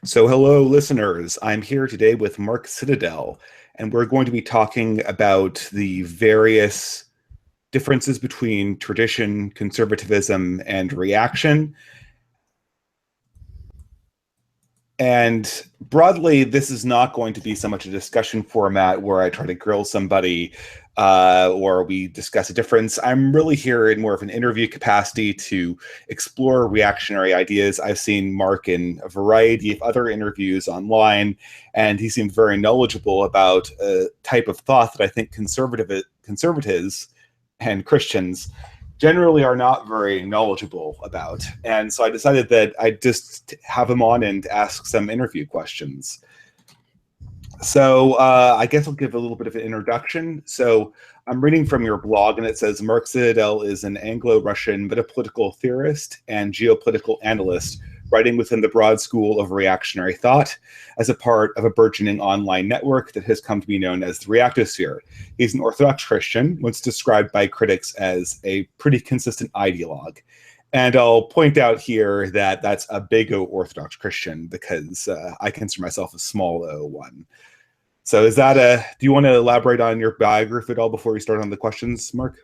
So, hello, listeners. I'm here today with Mark Citadel, and we're going to be talking about the various differences between tradition, conservatism, and reaction. And broadly, this is not going to be so much a discussion format where I try to grill somebody or we discuss a difference. I'm really here in more of an interview capacity to explore reactionary ideas. I've seen Mark in a variety of other interviews online, and he seems very knowledgeable about a type of thought that I think conservatives and Christians generally are not very knowledgeable about. And so I decided that I'd just have him on and ask some interview questions. So I guess I'll give a little bit of an introduction. So I'm reading from your blog, and it says Mark Citadel is an Anglo-Russian metapolitical theorist and geopolitical analyst writing within the broad school of reactionary thought as a part of a burgeoning online network that has come to be known as the Reactosphere. He's an Orthodox Christian, once described by critics as a pretty consistent ideologue. And I'll point out here that that's a big O Orthodox Christian because I consider myself a small O one. So is that do you want to elaborate on your biography at all before we start on the questions, Mark?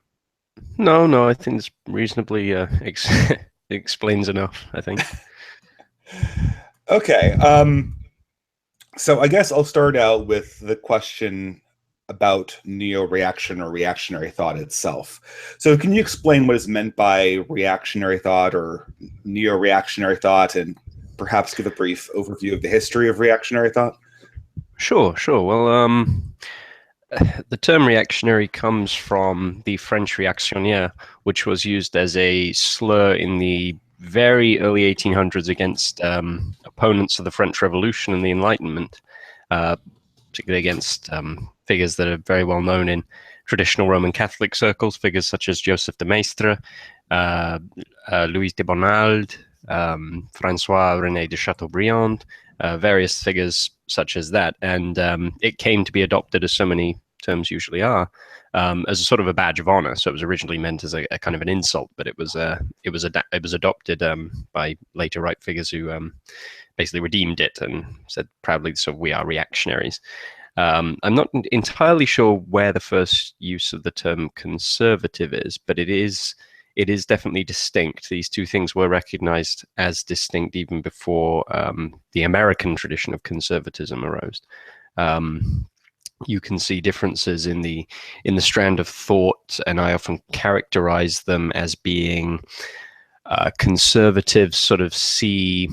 No, I think it's reasonably explains enough, I think. Okay. So I guess I'll start out with the question about neo-reaction or reactionary thought itself. So can you explain what is meant by reactionary thought or neo-reactionary thought, and perhaps give a brief overview of the history of reactionary thought? Sure. Well, the term reactionary comes from the French réactionnaire, which was used as a slur in the very early 1800s against opponents of the French Revolution and the Enlightenment, particularly against figures that are very well known in traditional Roman Catholic circles, figures such as Joseph de Maistre, Louis de Bonald, Francois René de Chateaubriand, various figures such as that. And it came to be adopted, as so many terms usually are, as a sort of a badge of honor. So it was originally meant as a kind of an insult, but it was adopted by later right figures who basically redeemed it and said proudly, "So we are reactionaries." I'm not entirely sure where the first use of the term conservative is, but it is definitely distinct. These two things were recognized as distinct even before the American tradition of conservatism arose. You can see differences in the strand of thought, and I often characterize them as being conservatives sort of see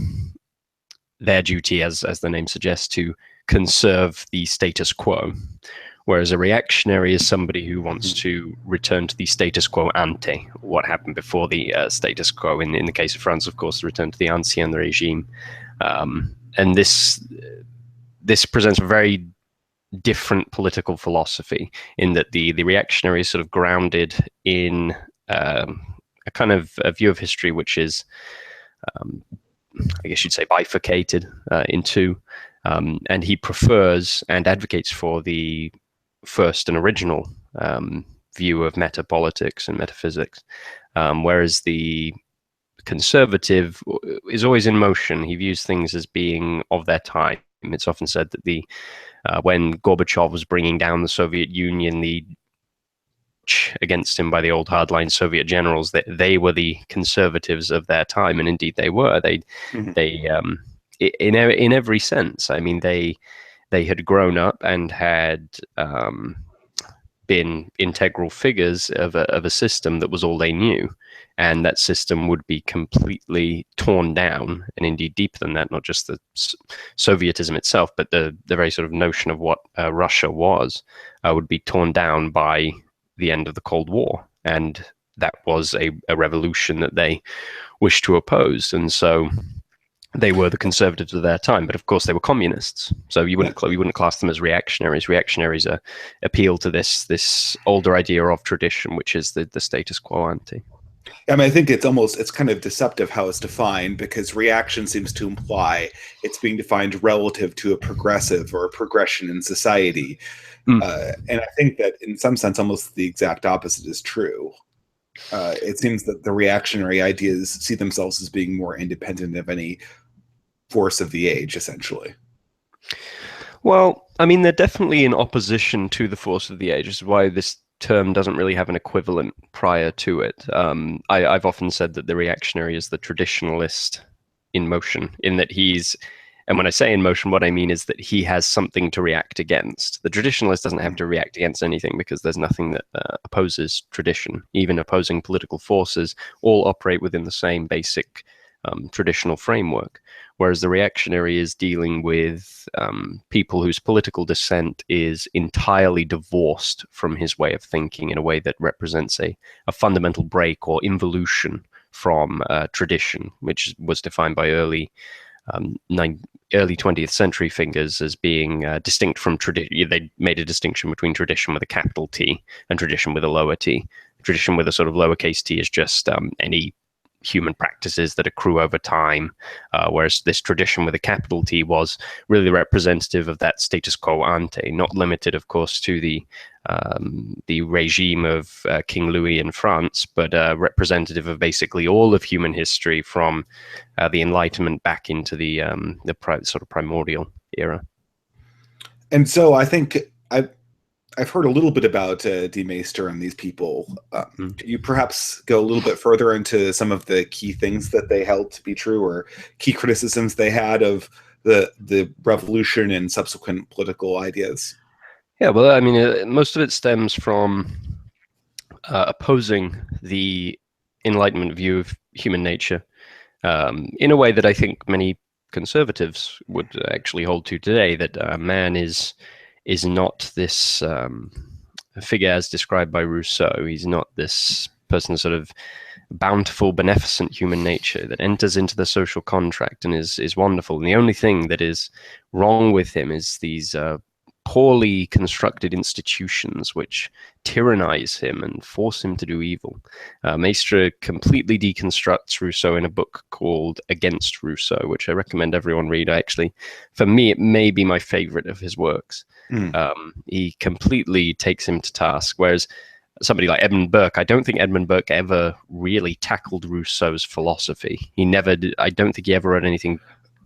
their duty, as the name suggests, to conserve the status quo, whereas a reactionary is somebody who wants to return to the status quo ante, what happened before the status quo. In the case of France, of course, the return to the ancien regime. And this presents a very different political philosophy, in that the reactionary is sort of grounded in a kind of a view of history which is, I guess you'd say, bifurcated in two. And he prefers and advocates for the first and original view of metapolitics and metaphysics, whereas the conservative is always in motion. He views things as being of their time. It's often said that when Gorbachev was bringing down the Soviet Union, the against him by the old hardline Soviet generals, that they were the conservatives of their time, and indeed they were. In every sense. I mean, they had grown up and had been integral figures of a system that was all they knew, and that system would be completely torn down, and indeed deeper than that, not just the Sovietism itself, but the very sort of notion of what Russia was, would be torn down by the end of the Cold War. And that was a revolution that they wished to oppose. And so they were the conservatives of their time, but of course they were communists. So you wouldn't class them as reactionaries. Reactionaries appeal to this older idea of tradition, which is the status quo ante. I mean, I think it's kind of deceptive how it's defined, because reaction seems to imply it's being defined relative to a progressive or a progression in society. And I think that in some sense, almost the exact opposite is true. It seems that the reactionary ideas see themselves as being more independent of any force of the age, essentially. Well, I mean, they're definitely in opposition to the force of the age, which is why this term doesn't really have an equivalent prior to it. I've often said that the reactionary is the traditionalist in motion, in that and when I say in motion, what I mean is that he has something to react against. The traditionalist doesn't have to react against anything because there's nothing that opposes tradition. Even opposing political forces all operate within the same basic traditional framework. Whereas the reactionary is dealing with people whose political dissent is entirely divorced from his way of thinking in a way that represents a fundamental break or involution from tradition, which was defined by early 20th century figures as being distinct from tradition. They made a distinction between tradition with a capital T and tradition with a lower t. Tradition with a sort of lowercase t is just any human practices that accrue over time, whereas this tradition with a capital T was really representative of that status quo ante, not limited, of course, to the regime of King Louis in France, but representative of basically all of human history from the Enlightenment back into the sort of primordial era. And so I think I've heard a little bit about De Maester and these people. Could you perhaps go a little bit further into some of the key things that they held to be true, or key criticisms they had of the revolution and subsequent political ideas? Yeah, well, I mean, most of it stems from opposing the Enlightenment view of human nature in a way that I think many conservatives would actually hold to today, that man is not this figure as described by Rousseau. He's not this person, sort of bountiful, beneficent human nature that enters into the social contract and is wonderful. And the only thing that is wrong with him is these poorly constructed institutions which tyrannize him and force him to do evil. Maistre completely deconstructs Rousseau in a book called Against Rousseau, which I recommend everyone read. Actually, for me, it may be my favorite of his works. He completely takes him to task, whereas somebody like Edmund Burke, I don't think Edmund Burke ever really tackled Rousseau's philosophy. He never did. I don't think he ever wrote anything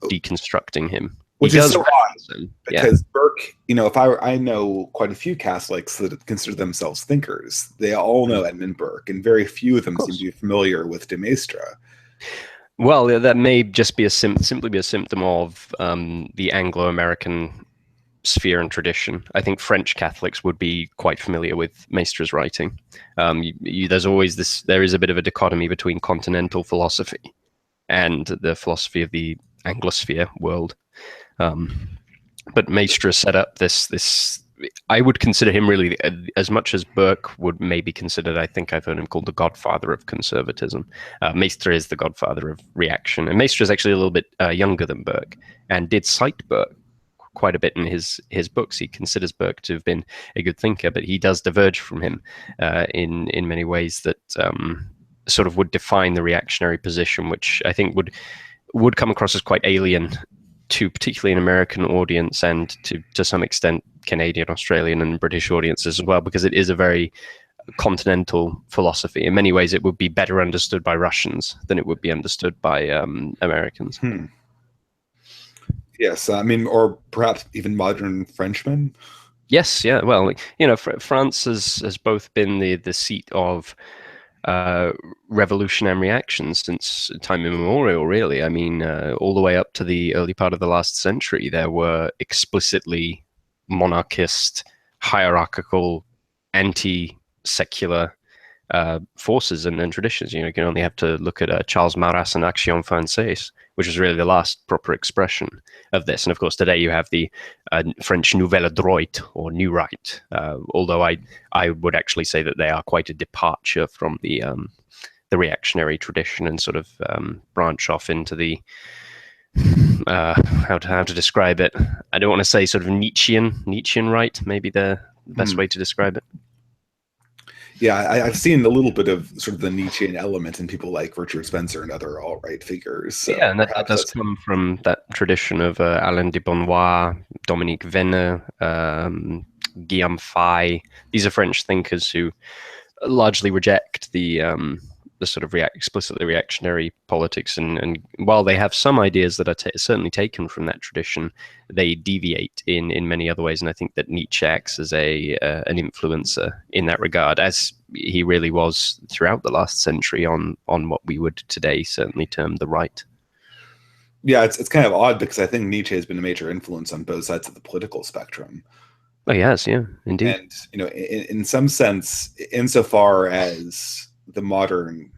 deconstructing him. Which is so odd, because yeah. Burke, if I know quite a few Catholics that consider themselves thinkers. They all know Edmund Burke, and very few of them seem to be familiar with De Maistre. Well, that may just be simply be a symptom of the Anglo-American sphere and tradition. I think French Catholics would be quite familiar with Maistre's writing. There's always there is a bit of a dichotomy between continental philosophy and the philosophy of the Anglosphere world. But Maistre set up this. I would consider him really, as much as Burke would maybe considered. I think I've heard him called the godfather of conservatism. Maistre is the godfather of reaction, and Maistre is actually a little bit younger than Burke, and did cite Burke quite a bit in his books. He considers Burke to have been a good thinker, but he does diverge from him in many ways that sort of would define the reactionary position, which I think would come across as quite alien to particularly an American audience, and to some extent Canadian, Australian, and British audiences as well, because it is a very continental philosophy. In many ways, it would be better understood by Russians than it would be understood by Americans. Yes, I mean, or perhaps even modern Frenchmen. Yes, yeah. Well, France has both been the seat of revolutionary reactions since time immemorial, really. I mean, all the way up to the early part of the last century, there were explicitly monarchist, hierarchical, anti-secular forces and traditions. You can only have to look at Charles Maurras and Action Française, which was really the last proper expression of this. And of course, today you have the French Nouvelle Droite, or New Right, although I would actually say that they are quite a departure from the reactionary tradition, and sort of branch off into the how to describe it. I don't want to say sort of Nietzschean right, maybe the best way to describe it. Yeah, I've seen a little bit of sort of the Nietzschean element in people like Richard Spencer and other alt-right figures. So yeah, and that does come from that tradition of Alain de Benoist, Dominique Venner, Guillaume Faye. These are French thinkers who largely reject the the sort of explicitly reactionary politics, and while they have some ideas that are certainly taken from that tradition, they deviate in many other ways. And I think that Nietzsche acts as an influencer in that regard, as he really was throughout the last century on what we would today certainly term the right. Yeah, it's kind of odd because I think Nietzsche has been a major influence on both sides of the political spectrum. Oh, yes, yeah, indeed. And, in some sense, insofar as the modern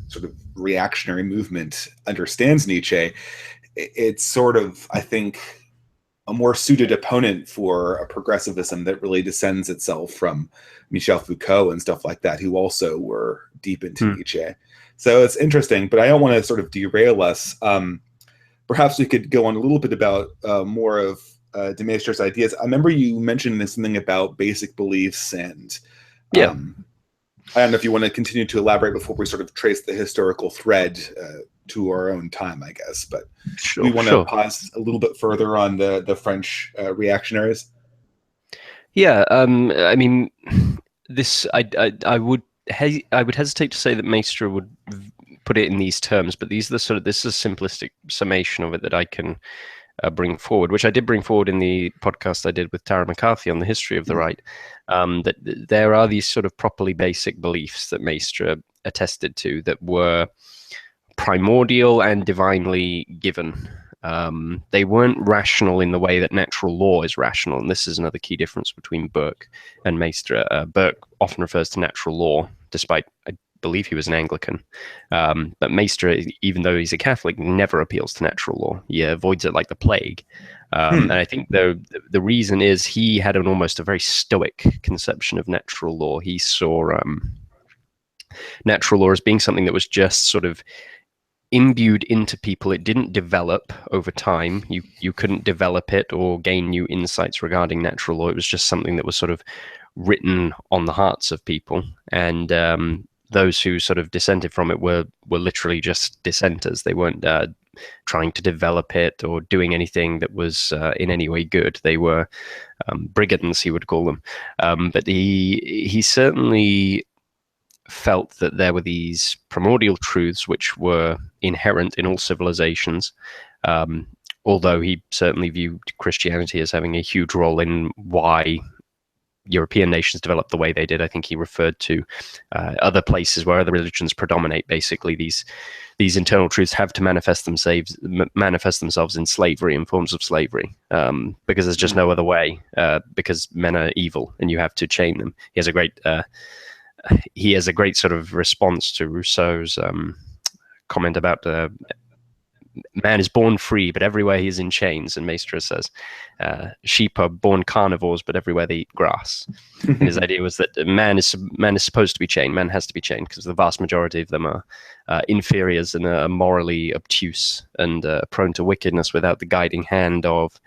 sort of reactionary movement understands Nietzsche, it's sort of, I think, a more suited opponent for a progressivism that really descends itself from Michel Foucault and stuff like that, who also were deep into Nietzsche. So it's interesting, but I don't want to sort of derail us. Perhaps we could go on a little bit about more of de Maistre's ideas. I remember you mentioned something about basic beliefs, and yeah. I don't know if you want to continue to elaborate before we sort of trace the historical thread to our own time, I guess. But we want to pause a little bit further on the French reactionaries. Yeah, I mean, this I would hesitate to say that Maistre would put it in these terms, but these are this is a simplistic summation of it that I can bring forward, which I did bring forward in the podcast I did with Tara McCarthy on the history of the right, that there are these sort of properly basic beliefs that Maistre attested to that were primordial and divinely given. They weren't rational in the way that natural law is rational, and this is another key difference between Burke and Maistre. Burke often refers to natural law, despite I believe he was an Anglican. But Maistre, even though he's a Catholic, never appeals to natural law. He avoids it like the plague. And I think the reason is he had almost a very stoic conception of natural law. He saw natural law as being something that was just sort of imbued into people. It didn't develop over time. You couldn't develop it or gain new insights regarding natural law. It was just something that was sort of written on the hearts of people. And those who sort of dissented from it were literally just dissenters. They weren't trying to develop it or doing anything that was in any way good. They were brigands, he would call them. But he certainly felt that there were these primordial truths which were inherent in all civilizations, although he certainly viewed Christianity as having a huge role in why European nations developed the way they did. I think he referred to other places where other religions predominate. Basically, these internal truths have to manifest themselves in slavery, in forms of slavery, because there's just no other way, because men are evil and you have to chain them. He has a great sort of response to Rousseau's comment about man is born free, but everywhere he is in chains. And Maistre says, sheep are born carnivores, but everywhere they eat grass. And his idea was that man is supposed to be chained. Man has to be chained because the vast majority of them are inferiors and are morally obtuse and prone to wickedness without the guiding hand of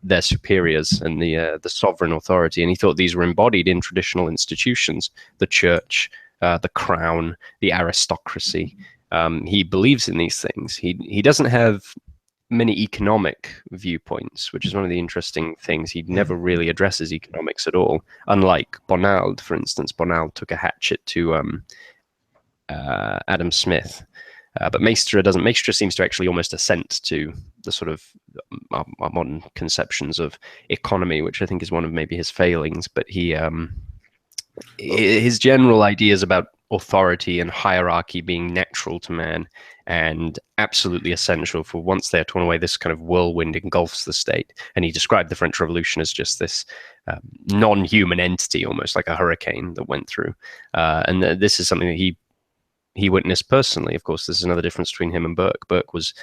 their superiors and the sovereign authority. And he thought these were embodied in traditional institutions, the church, the crown, the aristocracy. He believes in these things. He doesn't have many economic viewpoints, which is one of the interesting things. He never really addresses economics at all, unlike Bonald, for instance. Bonald took a hatchet to Adam Smith. But Maistre doesn't. Maistre seems to actually almost assent to the sort of our modern conceptions of economy, which I think is one of maybe his failings. But his general ideas about authority and hierarchy being natural to man and absolutely essential for once they're torn away, this kind of whirlwind engulfs the state. And he described the French Revolution as just this non-human entity, almost like a hurricane that went through. And this is something that he witnessed personally. Of course, this is another difference between him and Burke. Burke was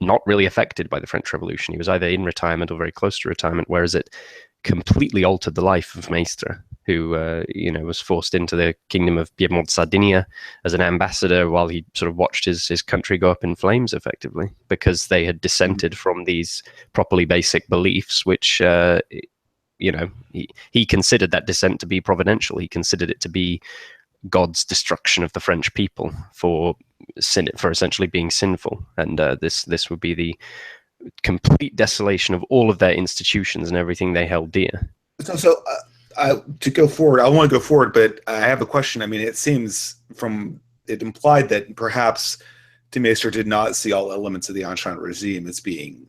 not really affected by the French Revolution. He was either in retirement or very close to retirement, whereas it completely altered the life of Maistre, who was forced into the kingdom of Piedmont Sardinia as an ambassador while he sort of watched his country go up in flames, effectively, because they had dissented from these properly basic beliefs, which he considered that dissent to be providential. He considered it to be God's destruction of the French people for essentially being sinful, and this would be the complete desolation of all of their institutions and everything they held dear. To go forward, I want to go forward, but I have a question. I mean, it seems from it implied that perhaps de Maistre did not see all elements of the Entente regime as being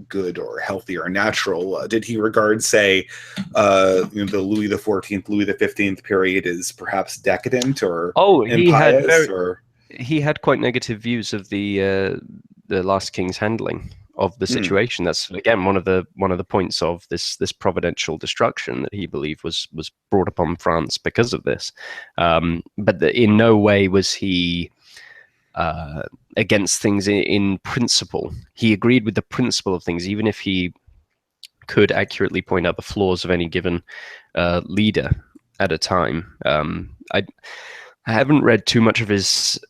good or healthy or natural. Did he regard, say, the Louis XIV, Louis XV period as perhaps decadent or impious? He had quite negative views of the last king's handling of the situation. That's again one of the points of this providential destruction that he believed was brought upon France because of this. But in no way was he against things in principle. He agreed with the principle of things, even if he could accurately point out the flaws of any given leader at a time. I haven't read too much of his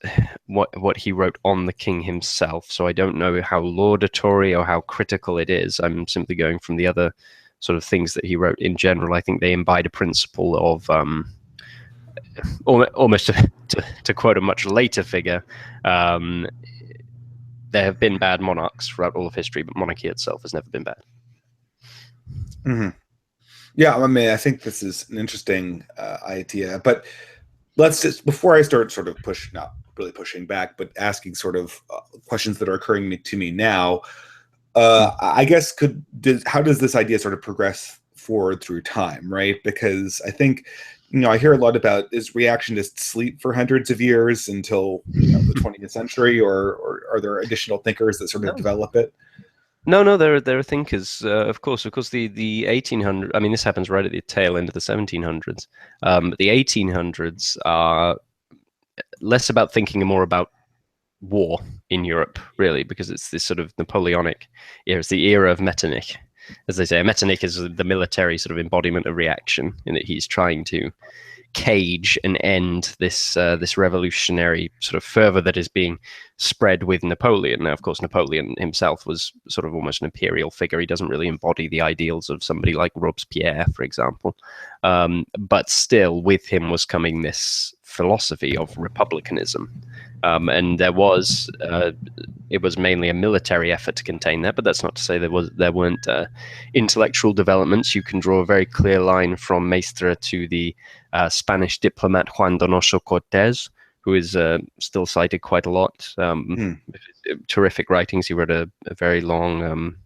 what he wrote on the king himself, so I don't know how laudatory or how critical it is. I'm simply going from the other sort of things that he wrote in general. I think they embody a principle of almost to quote a much later figure, there have been bad monarchs throughout all of history, but monarchy itself has never been bad. Yeah, I mean, I think this is an interesting idea, but let's just, before I start sort of not really pushing back, but asking sort of questions that are occurring to me now, I guess how does this idea sort of progress forward through time, right? Because I think, I hear a lot about, is reactionists sleep for hundreds of years until the 20th century, or are there additional thinkers that sort of develop it? No, there are thinkers, of course. The 1800s. I mean, this happens right at the tail end of the 1700s. But the 1800s are less about thinking and more about war in Europe, really, because it's this sort of Napoleonic era. It's the era of Metternich, as they say. Metternich is the military sort of embodiment of reaction, in that he's trying to cage and end this revolutionary sort of fervor that is being spread with Napoleon. Now, of course, Napoleon himself was sort of almost an imperial figure. He doesn't really embody the ideals of somebody like Robespierre, for example. But still, with him was coming this philosophy of republicanism. And there was it was mainly a military effort to contain that, but that's not to say there weren't intellectual developments. You can draw a very clear line from Maistre to the Spanish diplomat Juan Donoso Cortés, who is still cited quite a lot. Terrific writings. He wrote a very long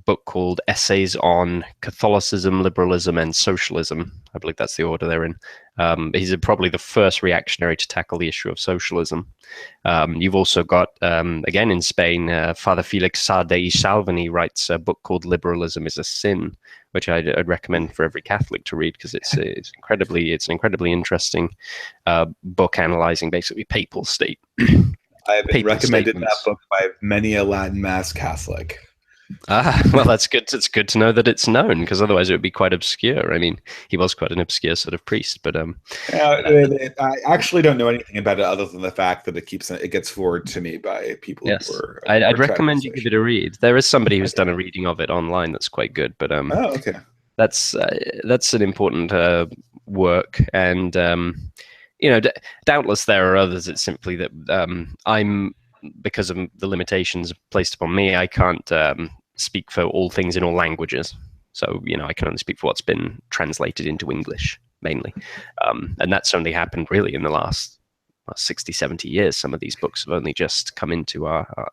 book called Essays on Catholicism, Liberalism, and Socialism. I believe that's the order they're in. He's probably the first reactionary to tackle the issue of socialism. You've also got, again in Spain, Father Felix Sá de Salvini writes a book called Liberalism is a Sin, which I'd recommend for every Catholic to read, because it's an incredibly interesting book analyzing basically papal state. I have been recommended that book by many a Latin Mass Catholic. Well, that's good. It's good to know that it's known, because otherwise it would be quite obscure. I mean, he was quite an obscure sort of priest, but I actually don't know anything about it other than the fact that it gets forwarded to me by people. Yes, who are, I'd recommend you give it a read. There is somebody who's done a reading of it online that's quite good, but okay, that's an important work, and doubtless there are others. It's simply that because of the limitations placed upon me, I can't speak for all things in all languages. So, I can only speak for what's been translated into English, mainly. And that's only happened really in the last 60, 70 years. Some of these books have only just come into our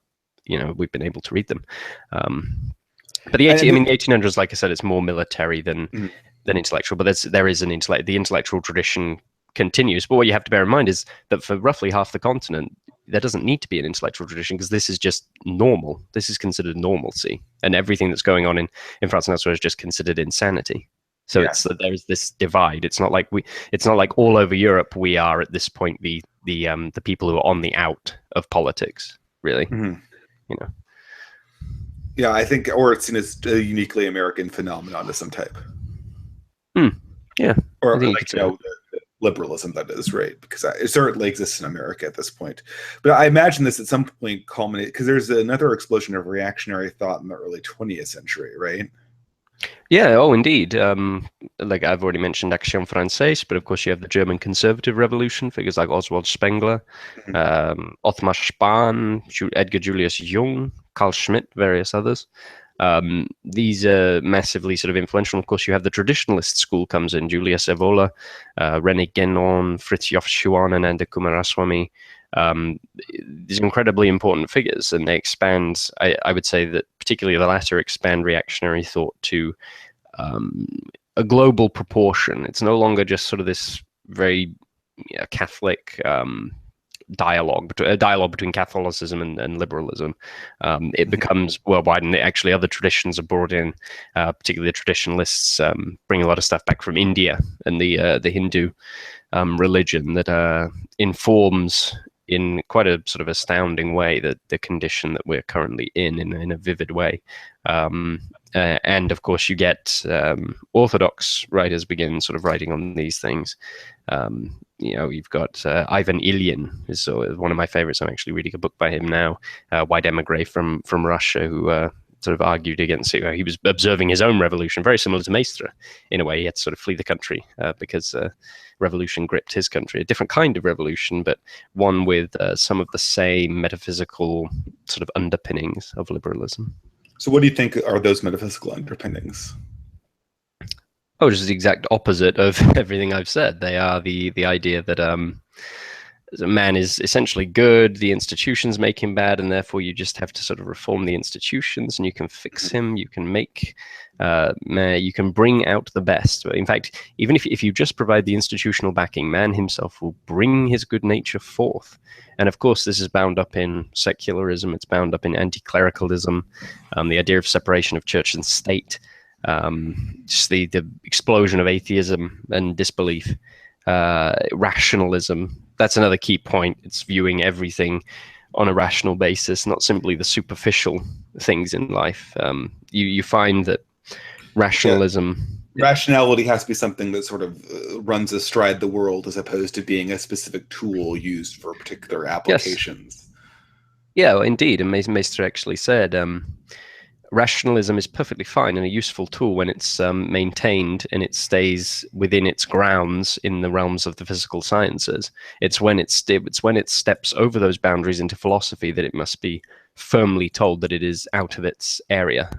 we've been able to read them. But the 1800s, like I said, it's more military than intellectual, but there is the intellectual tradition continues. But what you have to bear in mind is that for roughly half the continent, there doesn't need to be an intellectual tradition, because this is just normal. This is considered normalcy, and everything that's going on in France and elsewhere is just considered insanity. So it's that there is this divide. It's not like all over Europe we are at this point the people who are on the out of politics, really. Yeah, I think, or it's seen as a uniquely American phenomenon of some type. Yeah, or like liberalism, that is, right? Because it certainly exists in America at this point. But I imagine this at some point culminated, because there's another explosion of reactionary thought in the early 20th century, right? Yeah, oh, indeed. Like I've already mentioned Action Française, but of course you have the German conservative revolution, figures like Oswald Spengler, Othmar Spahn, Edgar Julius Jung, Carl Schmitt, various others. These are massively sort of influential. Of course, you have the traditionalist school comes in: Julius Evola, René Guénon, Fritjof Schuon, and Ananda Kumaraswamy. These incredibly important figures, and they expand. I would say that particularly the latter expand reactionary thought to a global proportion. It's no longer just sort of this very Catholic dialogue between Catholicism and liberalism. It becomes worldwide, and actually other traditions are brought in, particularly the traditionalists bring a lot of stuff back from India and the Hindu religion that informs in quite a sort of astounding way that the condition that we're currently in a vivid way. And of course, you get Orthodox writers begin sort of writing on these things. You've got Ivan Ilyin is one of my favorites. I'm actually reading a book by him now, White Emigre from Russia, who sort of argued against it. He was observing his own revolution, very similar to Maistre. In a way, he had to sort of flee the country because revolution gripped his country. A different kind of revolution, but one with some of the same metaphysical sort of underpinnings of liberalism. So what do you think are those metaphysical underpinnings? Oh, just the exact opposite of everything I've said. They are the idea that man is essentially good, the institutions make him bad, and therefore you just have to sort of reform the institutions, and you can fix him, you can make, you can bring out the best. In fact, even if you just provide the institutional backing, man himself will bring his good nature forth. And of course, this is bound up in secularism, it's bound up in anti-clericalism, the idea of separation of church and state, just the explosion of atheism and disbelief, rationalism. That's another key point. It's viewing everything on a rational basis, not simply the superficial things in life. You find that rationalism... Rationality has to be something that sort of runs astride the world as opposed to being a specific tool used for particular applications. Yes. Yeah, well, indeed. And Maistre actually said... rationalism is perfectly fine and a useful tool when it's maintained and it stays within its grounds in the realms of the physical sciences. It's when it steps over those boundaries into philosophy that it must be firmly told that it is out of its area,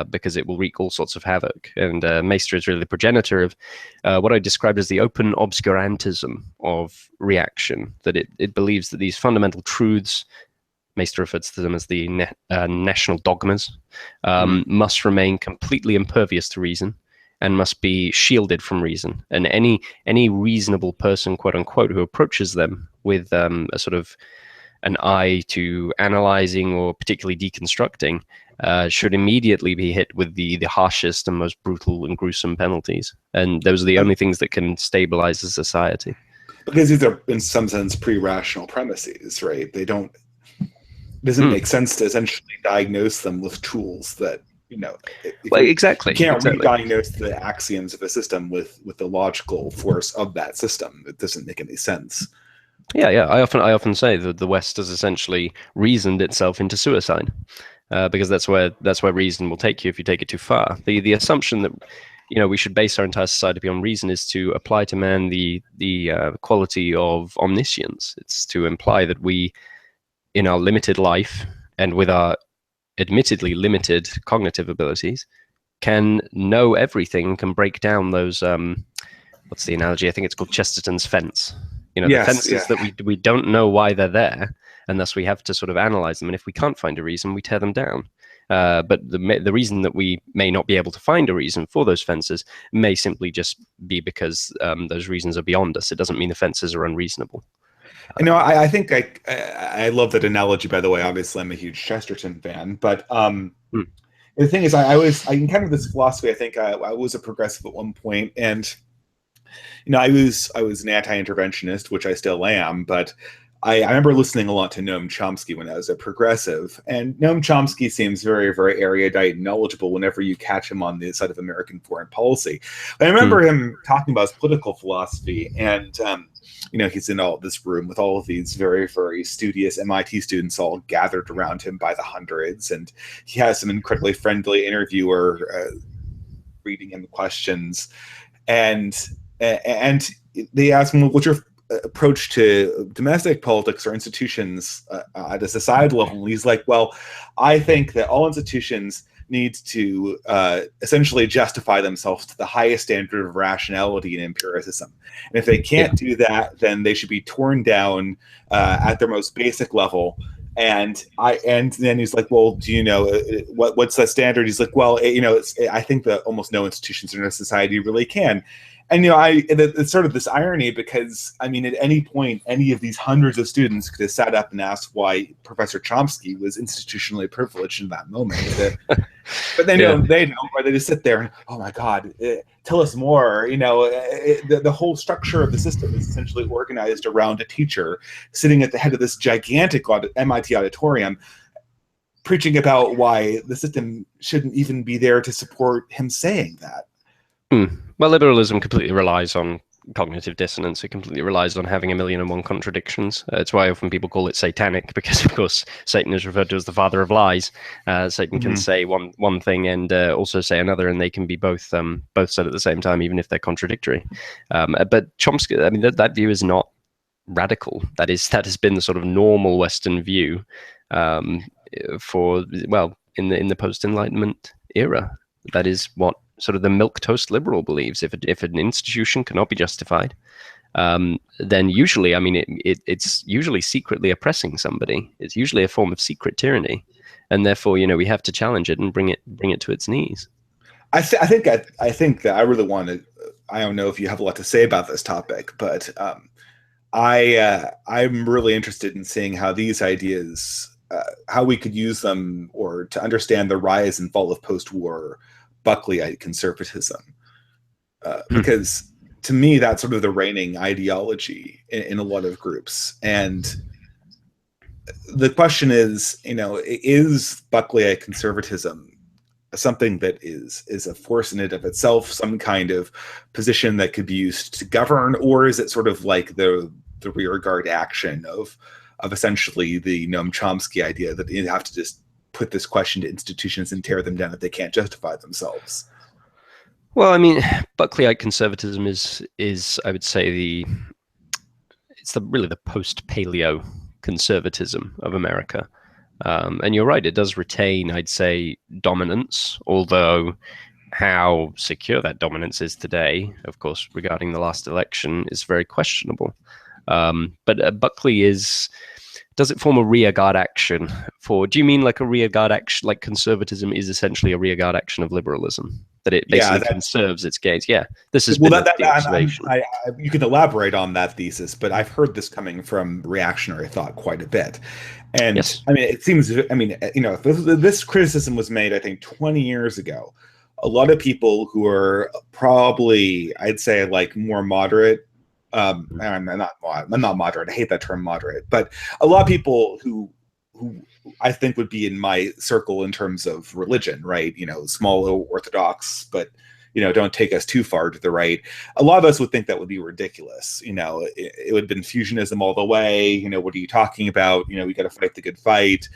because it will wreak all sorts of havoc. And Maistre is really the progenitor of what I described as the open obscurantism of reaction, that it believes that these fundamental truths, Maistre refers to them as the national dogmas, must remain completely impervious to reason and must be shielded from reason. And any reasonable person, quote unquote, who approaches them with a sort of an eye to analyzing or particularly deconstructing should immediately be hit with the harshest and most brutal and gruesome penalties. And those are the only things that can stabilize a society. Because these are, in some sense, pre-rational premises, right? It doesn't make sense to essentially diagnose them with tools that, exactly. You can't re-diagnose the axioms of a system with the logical force of that system. It doesn't make any sense. Yeah. I often say that the West has essentially reasoned itself into suicide, because that's where reason will take you if you take it too far. The assumption that we should base our entire society on reason is to apply to man the quality of omniscience. It's to imply that we, in our limited life and with our admittedly limited cognitive abilities, can know everything, can break down those, what's the analogy? I think it's called Chesterton's fence. The fences that we don't know why they're there, and thus we have to sort of analyze them. And if we can't find a reason, we tear them down. But the reason that we may not be able to find a reason for those fences may simply just be because those reasons are beyond us. It doesn't mean the fences are unreasonable. I think I love that analogy, by the way. Obviously, I'm a huge Chesterton fan, but the thing is, I encountered this philosophy. I think I was a progressive at one point, and I was an anti-interventionist, which I still am, but I remember listening a lot to Noam Chomsky when I was a progressive, and Noam Chomsky seems very, very erudite and knowledgeable whenever you catch him on the side of American foreign policy. I remember him talking about his political philosophy, and he's in all this room with all of these very, very studious MIT students all gathered around him by the hundreds, and he has some incredibly friendly interviewer reading him questions, and they ask him, "What's your approach to domestic politics or institutions at a societal level. And he's like, well, I think that all institutions need to essentially justify themselves to the highest standard of rationality and empiricism. And if they can't do that, then they should be torn down at their most basic level. And then he's like, well, do you know what's that standard? He's like, well, I think that almost no institutions in our society really can. And it's sort of this irony, because I mean, at any point, any of these hundreds of students could have sat up and asked why Professor Chomsky was institutionally privileged in that moment. But they don't, or they just sit there and, oh my God, tell us more. The whole structure of the system is essentially organized around a teacher sitting at the head of this gigantic MIT auditorium, preaching about why the system shouldn't even be there to support him saying that. Well, liberalism completely relies on cognitive dissonance. It completely relies on having 1,000,001 contradictions. It's why often people call it satanic, because of course Satan is referred to as the father of lies. Satan can say one thing and also say another, and they can be both said at the same time, even if they're contradictory. But Chomsky, I mean, that view is not radical. That has been the sort of normal Western view for, well, in the post-Enlightenment era. That is what sort of the milquetoast liberal believes. If an institution cannot be justified, then usually, I mean, it's usually secretly oppressing somebody. It's usually a form of secret tyranny, and therefore, we have to challenge it and bring it to its knees. I think that I really want to. I don't know if you have a lot to say about this topic, but I'm really interested in seeing how these ideas, how we could use them, or to understand the rise and fall of post-war Buckleyite conservatism, because to me that's sort of the reigning ideology in a lot of groups. And the question is Buckleyite conservatism something that is a force in and of itself, some kind of position that could be used to govern, or is it sort of like the rearguard action of essentially the Noam Chomsky idea that you have to just put this question to institutions and tear them down if they can't justify themselves? Well, I mean, Buckleyite conservatism is I would say really the post-paleo conservatism of America. And you're right, it does retain, I'd say, dominance, although how secure that dominance is today, of course, regarding the last election, is very questionable. But Buckley does it form a rearguard action do you mean like a rearguard action, like conservatism is essentially a rearguard action of liberalism, that it basically conserves its gains? Yeah, this has been the observation. You can elaborate on that thesis, but I've heard this coming from reactionary thought quite a bit. And yes. I mean, it seems, if this criticism was made, I think 20 years ago, a lot of people who are probably, I'd say, like more moderate, I'm not moderate. I hate that term, moderate. But a lot of people who I think would be in my circle in terms of religion, right? Small orthodox, but don't take us too far to the right. A lot of us would think that would be ridiculous. It would have been fusionism all the way. What are you talking about? We got to fight the good fight.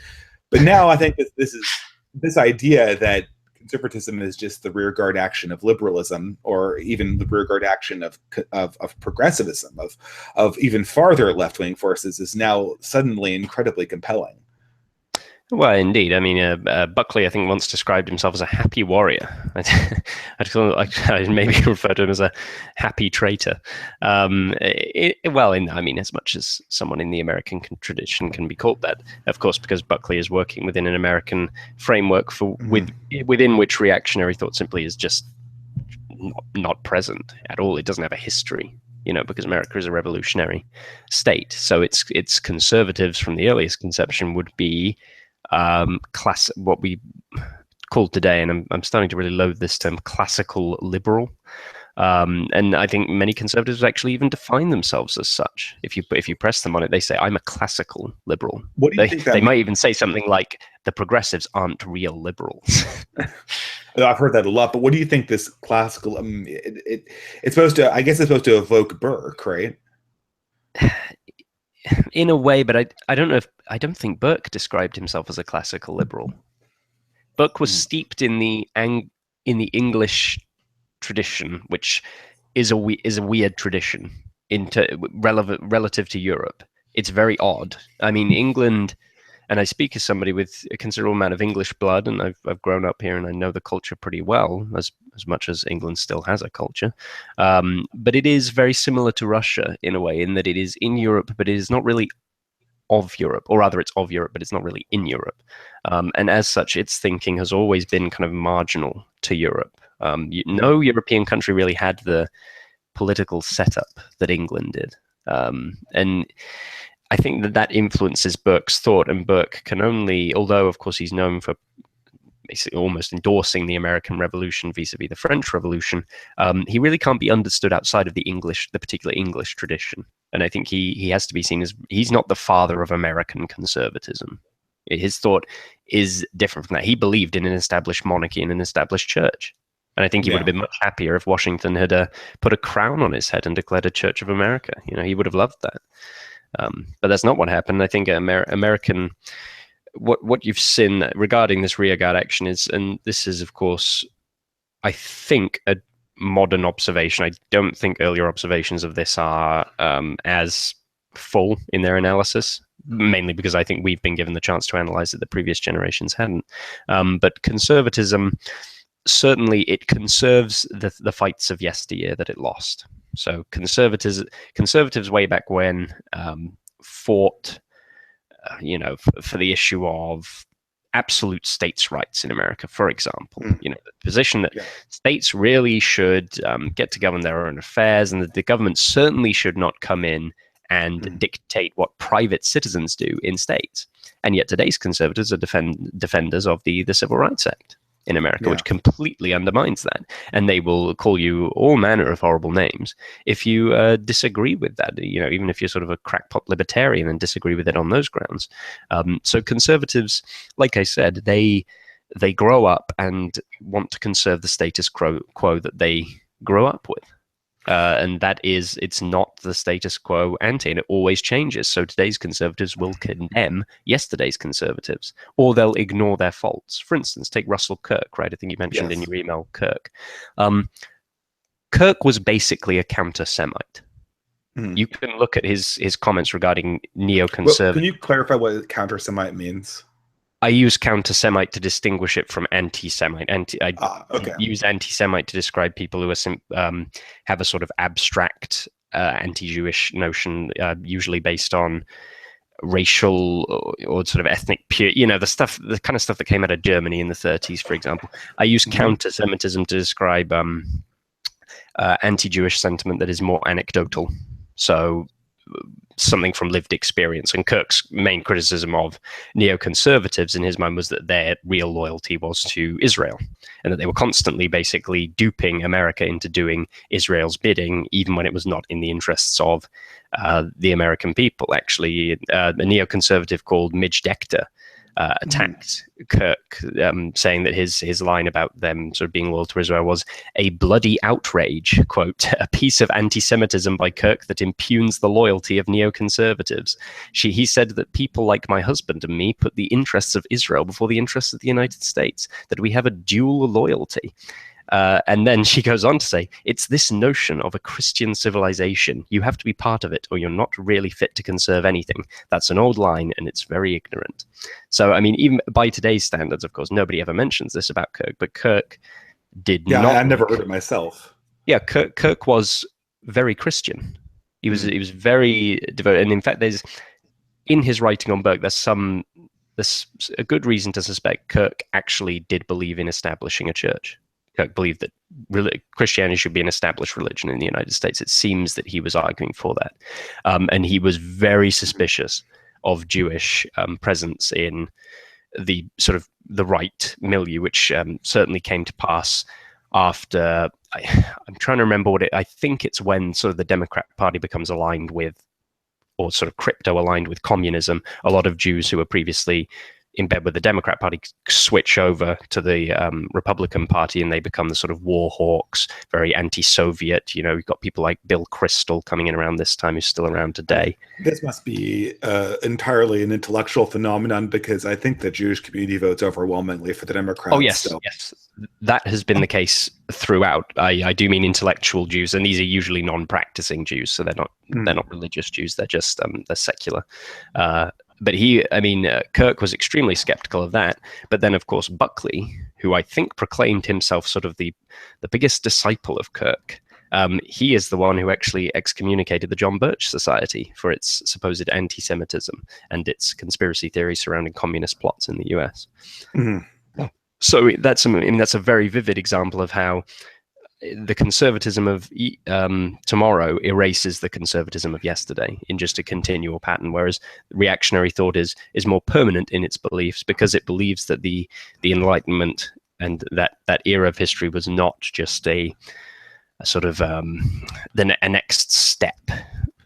But now I think that this idea that conservatism is just the rearguard action of liberalism, or even the rearguard action of progressivism, of even farther left-wing forces, is now suddenly incredibly compelling. Well, indeed. I mean, Buckley, I think, once described himself as a happy warrior. I'd maybe refer to him as a happy traitor. I mean, as much as someone in the American tradition can be called that, of course, because Buckley is working within an American framework within which reactionary thought simply is just not present at all. It doesn't have a history. Because America is a revolutionary state. So its conservatives from the earliest conception would be what we call today, and I'm starting to really loathe this term, classical liberal. And I think many conservatives actually even define themselves as such. If you press them on it, they say, I'm a classical liberal. What do you think that they might even say something like, the progressives aren't real liberals. I've heard that a lot, but what do you think this classical, it's supposed to evoke Burke, right? In a way, but I don't think Burke described himself as a classical liberal. Burke was steeped in the English tradition, which is a weird tradition relative to Europe. It's very odd. I mean, England, and I speak as somebody with a considerable amount of English blood, and I've grown up here and I know the culture pretty well, as much as England still has a culture. But it is very similar to Russia in a way, in that it is in Europe, but it is not really of Europe, or rather, it's of Europe, but it's not really in Europe. And as such, its thinking has always been kind of marginal to Europe. No European country really had the political setup that England did. And I think that influences Burke's thought, and Burke can only, although of course he's known for basically almost endorsing the American Revolution vis-a-vis the French Revolution, he really can't be understood outside of the particular English tradition. And I think he has to be seen as, he's not the father of American conservatism. His thought is different from that. He believed in an established monarchy and an established church. And I think he would have been much happier if Washington had put a crown on his head and declared a Church of America. He would have loved that. But that's not what happened. I think American, what you've seen regarding this rearguard action is, and this is, of course, I think a modern observation. I don't think earlier observations of this are as full in their analysis, mainly because I think we've been given the chance to analyze it that previous generations hadn't. But conservatism, certainly it conserves the fights of yesteryear that it lost. So conservatives way back when fought, for the issue of absolute states' rights in America, for example. The position that states really should get to govern their own affairs, and that the government certainly should not come in and dictate what private citizens do in states. And yet today's conservatives are defenders of the Civil Rights Act in America, which completely undermines that. And they will call you all manner of horrible names if you disagree with that, even if you're sort of a crackpot libertarian and disagree with it on those grounds. So conservatives, like I said, they grow up and want to conserve the status quo that they grow up with. And that is, it's not the status quo ante, and it always changes. So today's conservatives will condemn yesterday's conservatives, or they'll ignore their faults. For instance, take Russell Kirk, right? I think you mentioned in your email Kirk. Kirk was basically a counter-Semite. You can look at his comments regarding neoconservative. Well, can you clarify what counter-Semite means? I use counter-Semite to distinguish it from anti-Semite. Use anti-Semite to describe people who have a sort of abstract anti-Jewish notion, usually based on racial or sort of ethnic pure, the kind of stuff that came out of Germany in the 30s, for example. I use counter-Semitism to describe anti-Jewish sentiment that is more anecdotal. So something from lived experience. And Kirk's main criticism of neoconservatives in his mind was that their real loyalty was to Israel, and that they were constantly basically duping America into doing Israel's bidding, even when it was not in the interests of the American people. Actually, a neoconservative called Midge Decter attacked Kirk, saying that his line about them sort of being loyal to Israel was a bloody outrage, quote, a piece of anti-Semitism by Kirk that impugns the loyalty of neoconservatives. He said that people like my husband and me put the interests of Israel before the interests of the United States, that we have a dual loyalty. And then she goes on to say, it's this notion of a Christian civilization. You have to be part of it, or you're not really fit to conserve anything. That's an old line, and it's very ignorant. So, I mean, even by today's standards, of course, nobody ever mentions this about Kirk, but Kirk did not. Yeah, I never heard it myself. Yeah, Kirk was very Christian. He was very devoted. And in fact, in his writing on Burke, there's a good reason to suspect Kirk actually did believe in establishing a church. Kirk believed that Christianity should be an established religion in the United States. It seems that he was arguing for that. And he was very suspicious of Jewish presence in the sort of the right milieu, which certainly came to pass after, I'm trying to remember I think it's when sort of the Democrat Party becomes aligned with, or sort of crypto aligned with communism. A lot of Jews who were previously in bed with the Democrat Party switch over to the Republican Party, and they become the sort of war hawks, very anti-Soviet. You've got people like Bill Kristol coming in around this time, who's still around today. This must be entirely an intellectual phenomenon, because I think the Jewish community votes overwhelmingly for the Democrats. Oh, yes, so. yes. That has been the case throughout. I do mean intellectual Jews, and these are usually non-practicing Jews, so they're not religious Jews. They're just they're secular. But Kirk was extremely skeptical of that. But then, of course, Buckley, who I think proclaimed himself sort of the biggest disciple of Kirk, he is the one who actually excommunicated the John Birch Society for its supposed anti-Semitism and its conspiracy theories surrounding communist plots in the US. Mm-hmm. So that's a very vivid example of how the conservatism of tomorrow erases the conservatism of yesterday in just a continual pattern, whereas reactionary thought is more permanent in its beliefs, because it believes that the Enlightenment and that era of history was not just a sort of a next step.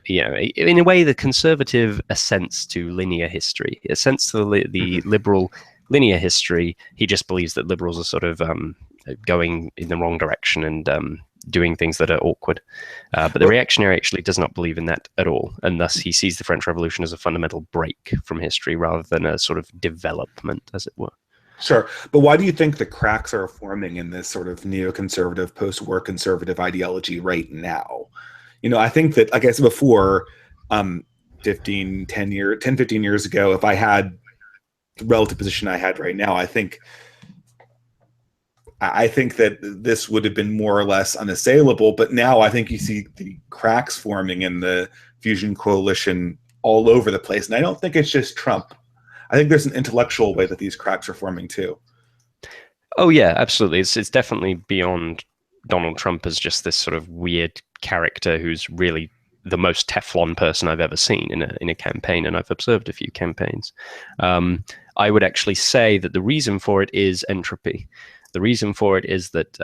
In a way, the conservative assents to linear history, assents to the liberal linear history. He just believes that liberals are sort of going in the wrong direction and doing things that are awkward. But the reactionary actually does not believe in that at all. And thus he sees the French Revolution as a fundamental break from history rather than a sort of development, as it were. Sure. But why do you think the cracks are forming in this sort of neoconservative, post-war conservative ideology right now? I think that, like I said before, 15 years ago, if I had the relative position I had right now, I think that this would have been more or less unassailable. But now I think you see the cracks forming in the fusion coalition all over the place. And I don't think it's just Trump. I think there's an intellectual way that these cracks are forming too. Oh yeah, absolutely. It's definitely beyond Donald Trump as just this sort of weird character who's really the most Teflon person I've ever seen in a campaign, and I've observed a few campaigns. I would actually say that the reason for it is entropy. The reason for it is that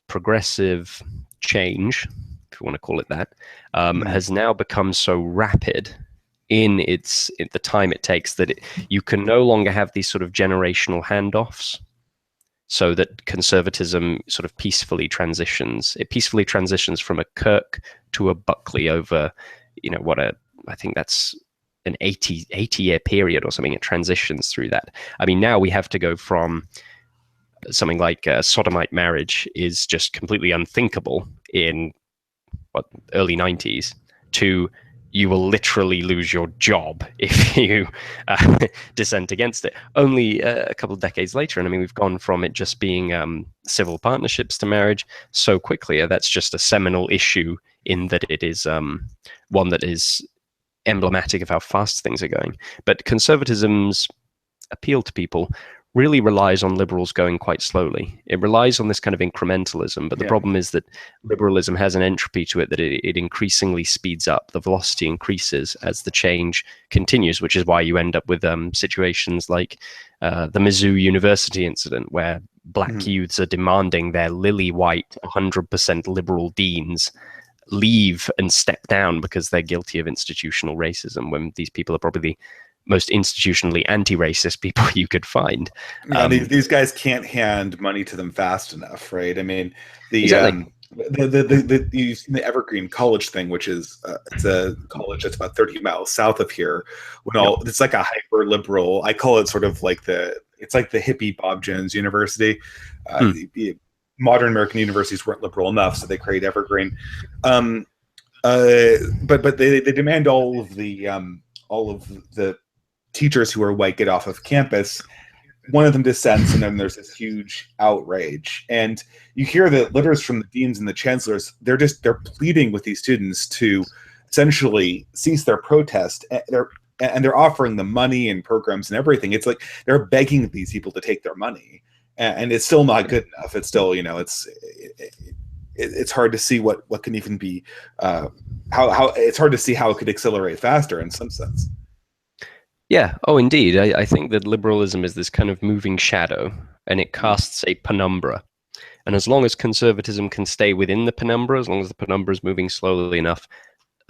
progressive change, if you want to call it that, has now become so rapid in the time it takes that you can no longer have these sort of generational handoffs, so that conservatism sort of peacefully transitions. It peacefully transitions from a Kirk to a Buckley over, I think that's an 80-year period or something. It transitions through that. I mean, now we have to go from something like sodomite marriage is just completely unthinkable in early 90s to you will literally lose your job if you dissent against it. Only a couple of decades later, and I mean, we've gone from it just being civil partnerships to marriage so quickly. That's just a seminal issue in that it is one that is emblematic of how fast things are going. But conservatism's appeal to people really relies on liberals going quite slowly. It relies on this kind of incrementalism, but the problem is that liberalism has an entropy to it that it increasingly speeds up. The velocity increases as the change continues, which is why you end up with situations like the Mizzou University incident, where black youths are demanding their lily white 100% liberal deans leave and step down because they're guilty of institutional racism, when these people are probably the most institutionally anti-racist people you could find. These guys can't hand money to them fast enough, right? I mean, Exactly. You've seen the Evergreen College thing, which is it's a college that's about 30 miles south of here. It's like a hyper liberal. I call it sort of like it's like the hippie Bob Jones University. Modern American universities weren't liberal enough, so they create Evergreen. But they demand all of the teachers who are white get off of campus. One of them dissents, and then there's this huge outrage. And you hear the letters from the deans and the chancellors. They're pleading with these students to essentially cease their protest. They're offering them money and programs and everything. It's like they're begging these people to take their money, and it's still not good enough. It's still, it's hard to see what can even be how it's hard to see how it could accelerate faster in some sense. Yeah. Oh, indeed. I think that liberalism is this kind of moving shadow, and it casts a penumbra. And as long as conservatism can stay within the penumbra, as long as the penumbra is moving slowly enough,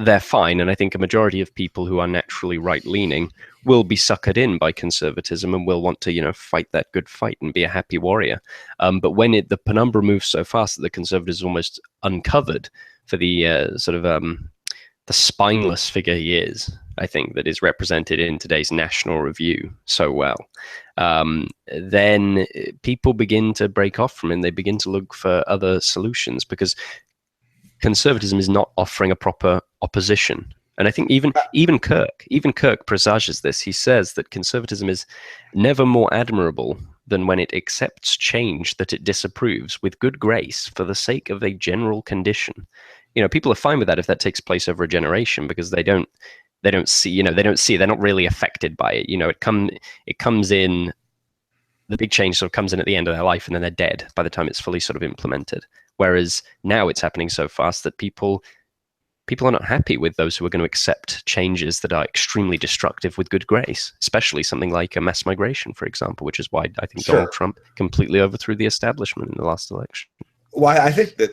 they're fine. And I think a majority of people who are naturally right-leaning will be suckered in by conservatism and will want to, fight that good fight and be a happy warrior. But when the penumbra moves so fast that the conservative is almost uncovered for the the spineless figure he is, I think, that is represented in today's National Review so well, then people begin to break off from him. They begin to look for other solutions because conservatism is not offering a proper opposition. And I think even Kirk presages this. He says that conservatism is never more admirable than when it accepts change that it disapproves with good grace for the sake of a general condition. People are fine with that if that takes place over a generation, because they don't see, they're not really affected by it. It comes in, the big change sort of comes in at the end of their life, and then they're dead by the time it's fully sort of implemented. Whereas now it's happening so fast that people are not happy with those who are going to accept changes that are extremely destructive with good grace, especially something like a mass migration, for example, which is why I think Donald Trump completely overthrew the establishment in the last election. Well, I think that,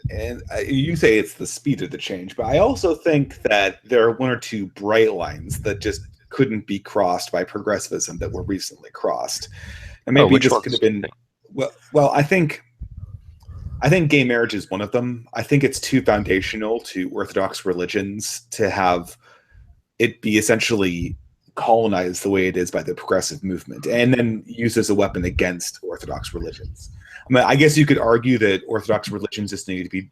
and you say it's the speed of the change, but I also think that there are one or two bright lines that just couldn't be crossed by progressivism that were recently crossed. And maybe this could have been, well, I think gay marriage is one of them. I think it's too foundational to Orthodox religions to have it be essentially colonized the way it is by the progressive movement and then used as a weapon against Orthodox religions. I mean, I guess you could argue that Orthodox religions just need to be,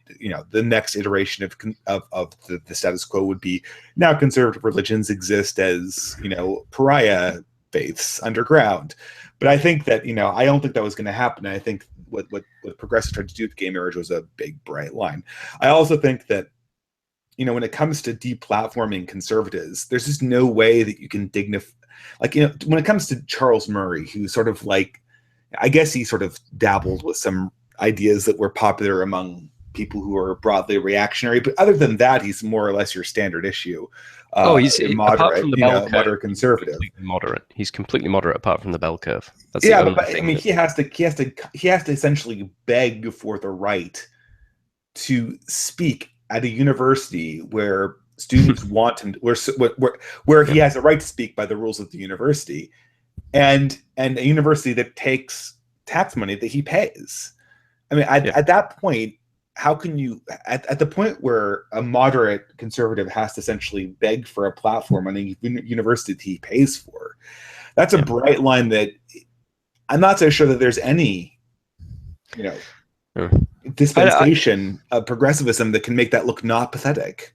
the next iteration of the status quo would be now conservative religions exist as, pariah faiths underground. But I think that, I don't think that was going to happen. I think what progressives tried to do with gay marriage was a big, bright line. I also think that, when it comes to deplatforming conservatives, there's just no way that you can dignify, when it comes to Charles Murray, who sort of I guess he sort of dabbled with some ideas that were popular among people who are broadly reactionary. But other than that, he's more or less your standard issue. He's moderate, moderate conservative. Moderate. He's completely moderate apart from the bell curve. That's but I mean, he has to essentially beg for the right to speak at a university where students want him, where he has a right to speak by the rules of the university. And a university that takes tax money that he pays. I mean, at that point, how can you, at the point where a moderate conservative has to essentially beg for a platform on a university that he pays for, that's a bright line that I'm not so sure that there's any, dispensation of progressivism that can make that look not pathetic.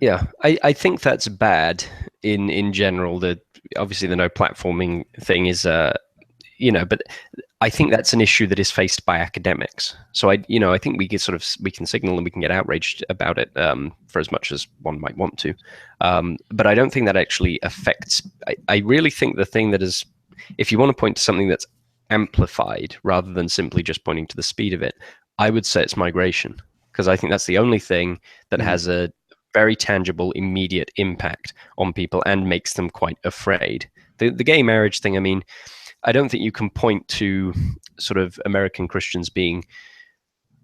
Yeah, I think that's bad in general. Obviously the no platforming thing is, but I think that's an issue that is faced by academics. So I think we can signal and we can get outraged about it for as much as one might want to. But I don't think that actually affects. I really think the thing that is, if you want to point to something that's amplified rather than simply just pointing to the speed of it, I would say it's migration, because I think that's the only thing that has a very tangible, immediate impact on people and makes them quite afraid. The gay marriage thing, I mean, I don't think you can point to sort of American Christians being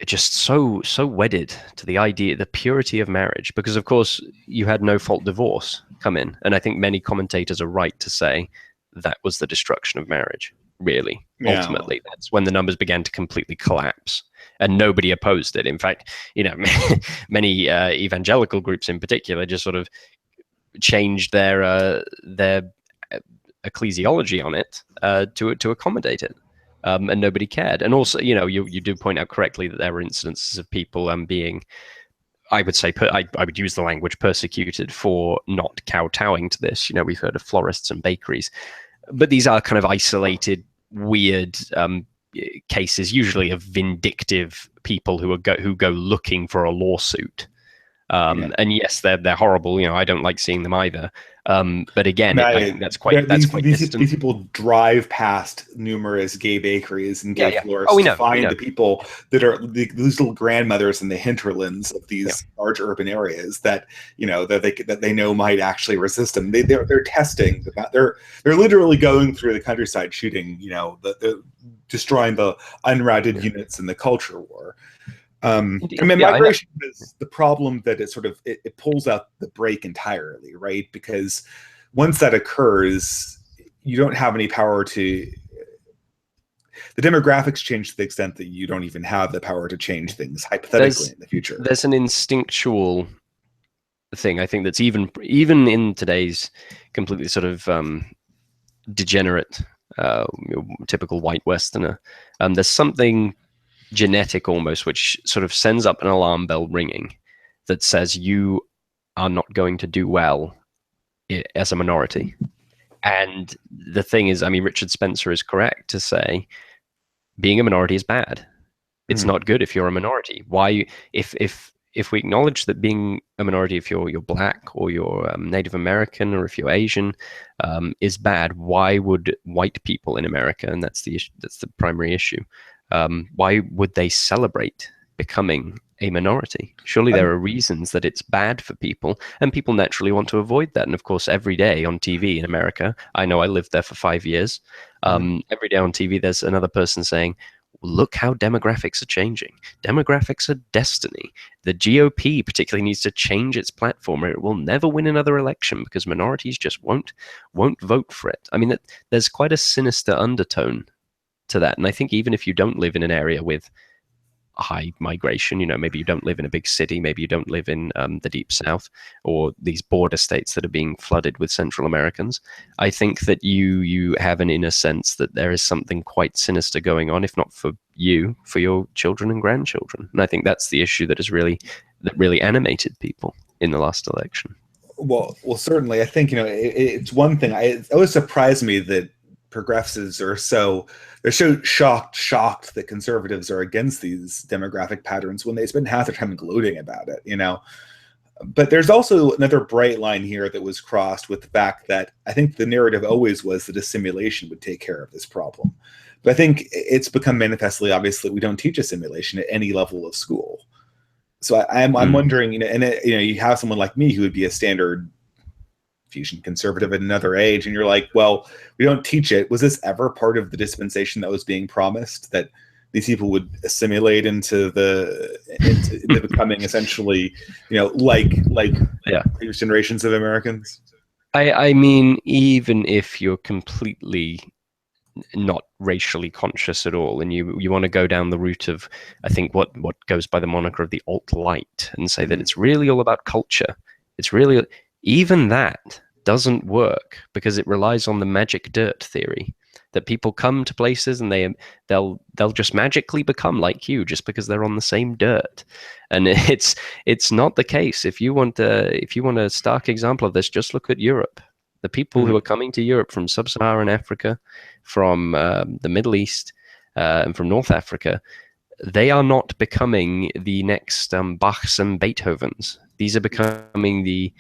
just so wedded to the idea, the purity of marriage, because of course you had no-fault divorce come in. And I think many commentators are right to say that was the destruction of marriage, really. Yeah. Ultimately, that's when the numbers began to completely collapse. And nobody opposed it. In fact, many evangelical groups in particular just sort of changed their ecclesiology on it to accommodate it, and nobody cared. And also, you do point out correctly that there were incidences of people being, I would say, I would use the language persecuted for not kowtowing to this. We've heard of florists and bakeries, but these are kind of isolated, weird cases, usually of vindictive people who go looking for a lawsuit. And yes, they're horrible. I don't like seeing them either. But again, I think that's quite these people drive past numerous gay bakeries and gay florists to find the people that are these little grandmothers in the hinterlands of these large urban areas that that they know might actually resist them. They're testing. They're literally going through the countryside shooting. Destroying the unrouted units in the culture war. I mean, Yeah, I know. migration is the problem that it pulls out the brake entirely, right? Because once that occurs, you don't have any power to. The demographics change to the extent that you don't even have the power to change things hypothetically There's in the future. there's an instinctual thing, I think, that's even in today's completely sort of degenerate, typical white Westerner. There's something genetic almost which sort of sends up an alarm bell ringing that says you are not going to do well as a minority. And the thing is, I mean, Richard Spencer is correct to say being a minority is bad. It's Mhm. not good if you're a minority. Why, if we acknowledge that being a minority, if you're black or you're Native American or if you're Asian, is bad, why would white people in America, and that's the issue, that's the primary issue, why would they celebrate becoming a minority? Surely there I'm, are reasons that it's bad for people, and people naturally want to avoid that. And of course, every day on TV in America, I know I lived there for 5 years. mhm. Every day on TV, there's another person saying, look how demographics are changing. Demographics are destiny. The GOP particularly needs to change its platform, or it will never win another election because minorities just won't vote for it. I mean, there's quite a sinister undertone to that, and I think even if you don't live in an area with high migration, maybe you don't live in a big city, maybe you don't live in the deep south or these border states that are being flooded with Central Americans, I think that you have an inner sense that there is something quite sinister going on, if not for you, for your children and grandchildren. And I think that's the issue that really animated people in the last election. Well, certainly. I think it's one thing. It always surprised me that progressives they're so shocked that conservatives are against these demographic patterns when they spend half their time gloating about it. But there's also another bright line here that was crossed with the fact that I think the narrative always was that assimilation would take care of this problem. But I think it's become manifestly obvious that we don't teach assimilation at any level of school. So I'm Mm. wondering, and you have someone like me who would be a standard fusion conservative at another age, and you're like, well, we don't teach it. Was this ever part of the dispensation that was being promised, that these people would assimilate into becoming essentially, like Yeah. previous generations of Americans? I mean, even if you're completely not racially conscious at all, and you want to go down the route of, I think, what goes by the moniker of the alt-light, and say that Mm-hmm. it's really all about culture. It's really, even that doesn't work because it relies on the magic dirt theory, that people come to places and they'll just magically become like you just because they're on the same dirt. And it's not the case. If you want a stark example of this, just look at Europe. The people who are coming to Europe from sub-Saharan Africa, from the Middle East, and from North Africa, they are not becoming the next Bachs and Beethovens. These are becoming the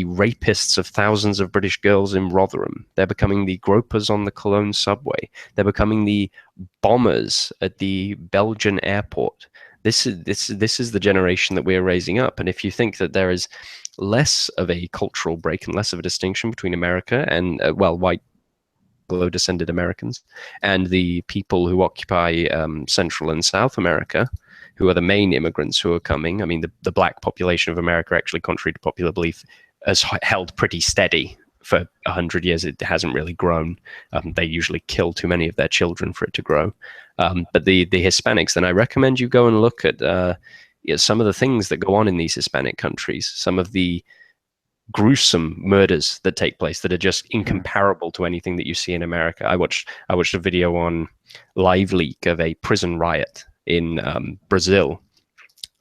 rapists of thousands of British girls in Rotherham. They're becoming the gropers on the Cologne subway. They're becoming the bombers at the Belgian airport. This is the generation that we're raising up. And if you think that there is less of a cultural break and less of a distinction between America and white Anglo-descended Americans and the people who occupy Central and South America, who are the main immigrants who are coming. I mean, the black population of America, actually, contrary to popular belief, has held pretty steady for 100 years. It hasn't really grown. They usually kill too many of their children for it to grow. But the Hispanics, then I recommend you go and look at some of the things that go on in these Hispanic countries, some of the gruesome murders that take place that are just incomparable to anything that you see in America. I watched a video on Live Leak of a prison riot in Brazil.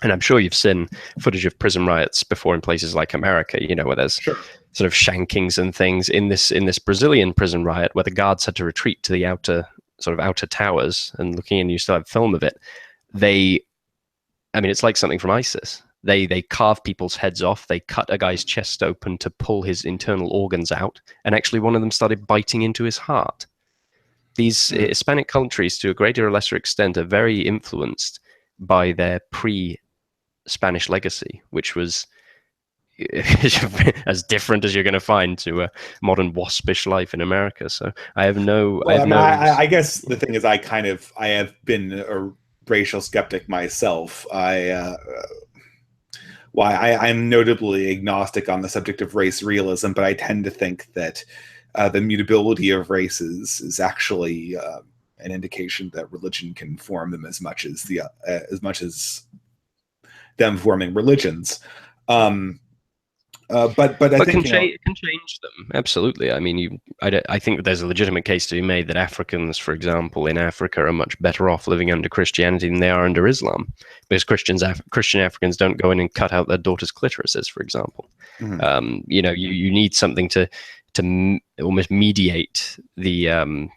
And I'm sure you've seen footage of prison riots before in places like America, where there's Sure. sort of shankings and things. In this Brazilian prison riot, where the guards had to retreat to the outer towers, and looking, and you still have film of it, it's like something from ISIS. They carve people's heads off. They cut a guy's chest open to pull his internal organs out, and actually one of them started biting into his heart. These Hispanic countries, to a greater or lesser extent, are very influenced by their pre-Spanish legacy, which was as different as you're going to find to a modern waspish life in America. So I have no. Well, I guess the thing is, I have been racial skeptic myself. I'm notably agnostic on the subject of race realism, but I tend to think that the mutability of races is actually an indication that religion can form them as much as them forming religions. But I think it can change them, absolutely. I mean, I think that there's a legitimate case to be made that Africans, for example, in Africa, are much better off living under Christianity than they are under Islam, because Christian Africans don't go in and cut out their daughters' clitorises, for example. Mm-hmm. You need something to almost mediate the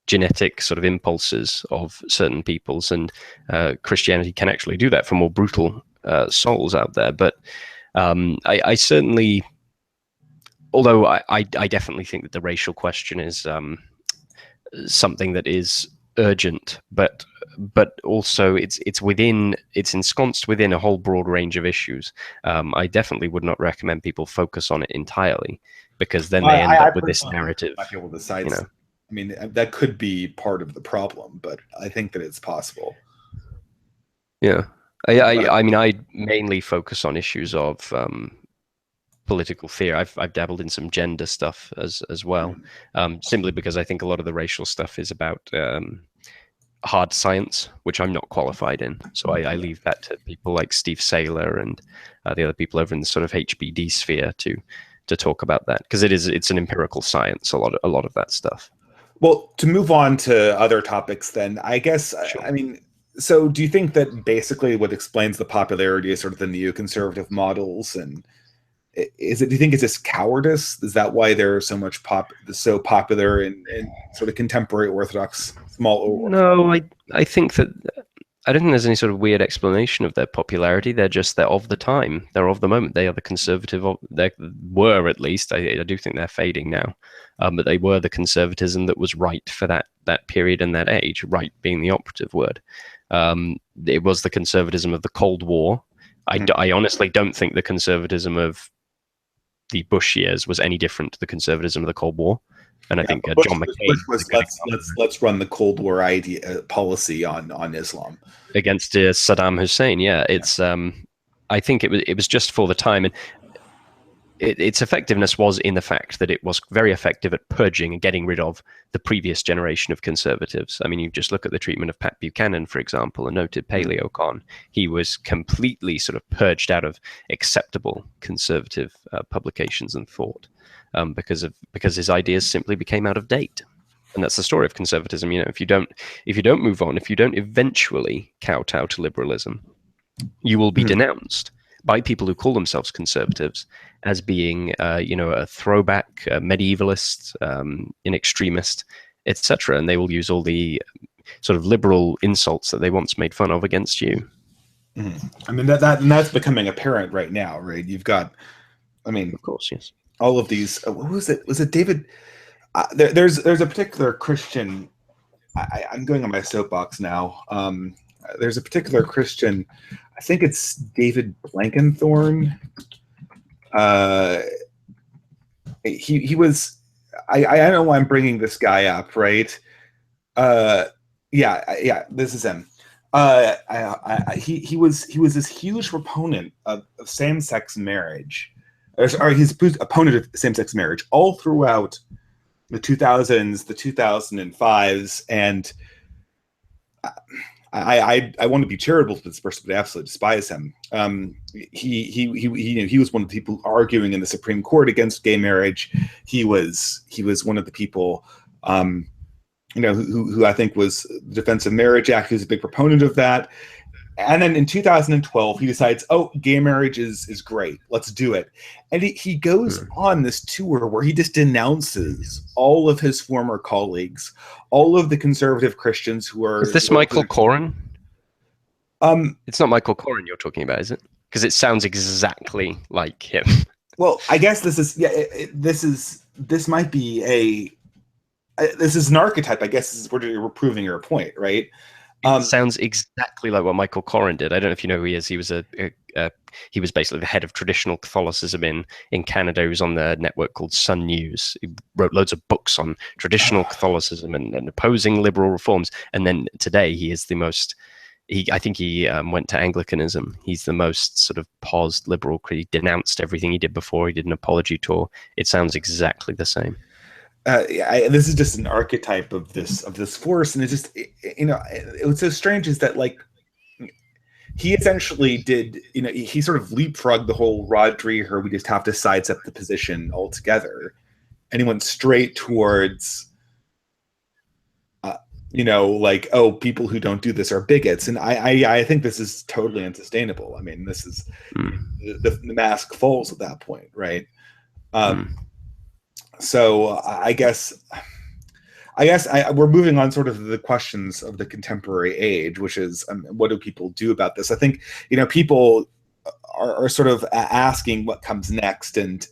genetic sort of impulses of certain peoples, and Christianity can actually do that for more brutal souls out there. But I certainly, although I definitely think that the racial question is something that is urgent, but also it's ensconced within a whole broad range of issues. I definitely would not recommend people focus on it entirely, because then they end up with this narrative. Might be able to decide. I mean, that could be part of the problem, but I think that it's possible. Yeah. I mean, I mainly focus on issues of political theory. I've dabbled in some gender stuff as well, simply because I think a lot of the racial stuff is about hard science, which I'm not qualified in. So I leave that to people like Steve Saylor and the other people over in the sort of HBD sphere to talk about that, because it's an empirical science, a lot of that stuff. Well, to move on to other topics, then, I guess, sure. I mean, so do you think that basically what explains the popularity is sort of the neoconservative models? And do you think it's just cowardice? Is that why they're so popular in sort of contemporary Orthodox small? No, I think that I don't think there's any sort of weird explanation of their popularity. They're of the time. They're of the moment. They are the conservative. They were, at least. I do think they're fading now, but they were the conservatism that was right for that period and that age. Right being the operative word. It was the conservatism of the Cold War. I honestly don't think the conservatism of the Bush years was any different to the conservatism of the Cold War. And I think John McCain was let's run the Cold War policy on Islam against Saddam Hussein. Yeah, it's I think it was just for the time, and its effectiveness was in the fact that it was very effective at purging and getting rid of the previous generation of conservatives. I mean, you just look at the treatment of Pat Buchanan, for example, a noted paleocon. He was completely sort of purged out of acceptable conservative publications and thought. Because his ideas simply became out of date, and that's the story of conservatism. If you don't move on, if you don't eventually kowtow to liberalism, you will be denounced by people who call themselves conservatives as being, a throwback, medievalist, an extremist, etc. And they will use all the sort of liberal insults that they once made fun of against you. I mean, that's becoming apparent right now, right? You've got, I mean, of course, yes. All of these. What was it? Was it David? There's a particular Christian. I'm going on my soapbox now. There's a particular Christian. I think it's David Blankenthorne. He was. I don't know why I'm bringing this guy up, right? Yeah. This is him. He was this huge proponent of same-sex marriage. Or he's opponent of same-sex marriage all throughout the 2000s, the 2005s, and I want to be charitable to this person, but I absolutely despise him. He was one of the people arguing in the Supreme Court against gay marriage. He was one of the people, who I think was the Defense of Marriage Act. He was a big proponent of that. And then in 2012, he decides, gay marriage is great. Let's do it. And he goes on this tour where he just denounces all of his former colleagues, all of the conservative Christians who are... Is this Michael Corrin? It's not Michael Corrin you're talking about, is it? Because it sounds exactly like him. Well, I guess this is might be this is an archetype. I guess we're proving your point, right? It sounds exactly like what Michael Corrin did. I don't know if you know who he is. He was he was basically the head of traditional Catholicism in Canada. He was on the network called Sun News. He wrote loads of books on traditional Catholicism and opposing liberal reforms. And then today he is the most I think he went to Anglicanism. He's the most sort of paused liberal. He denounced everything he did before. He did an apology tour. It sounds exactly the same. This is just an archetype of this force, and it's just what's so strange is that like he essentially did, he sort of leapfrogged the whole Rod Dreher, we just have to sidestep the position altogether, and he went straight towards like, oh, people who don't do this are bigots, and I think this is totally unsustainable. I mean, this is the mask falls at that point, right? So I guess we're moving on sort of the questions of the contemporary age, which is what do people do about this? I think people are sort of asking what comes next, and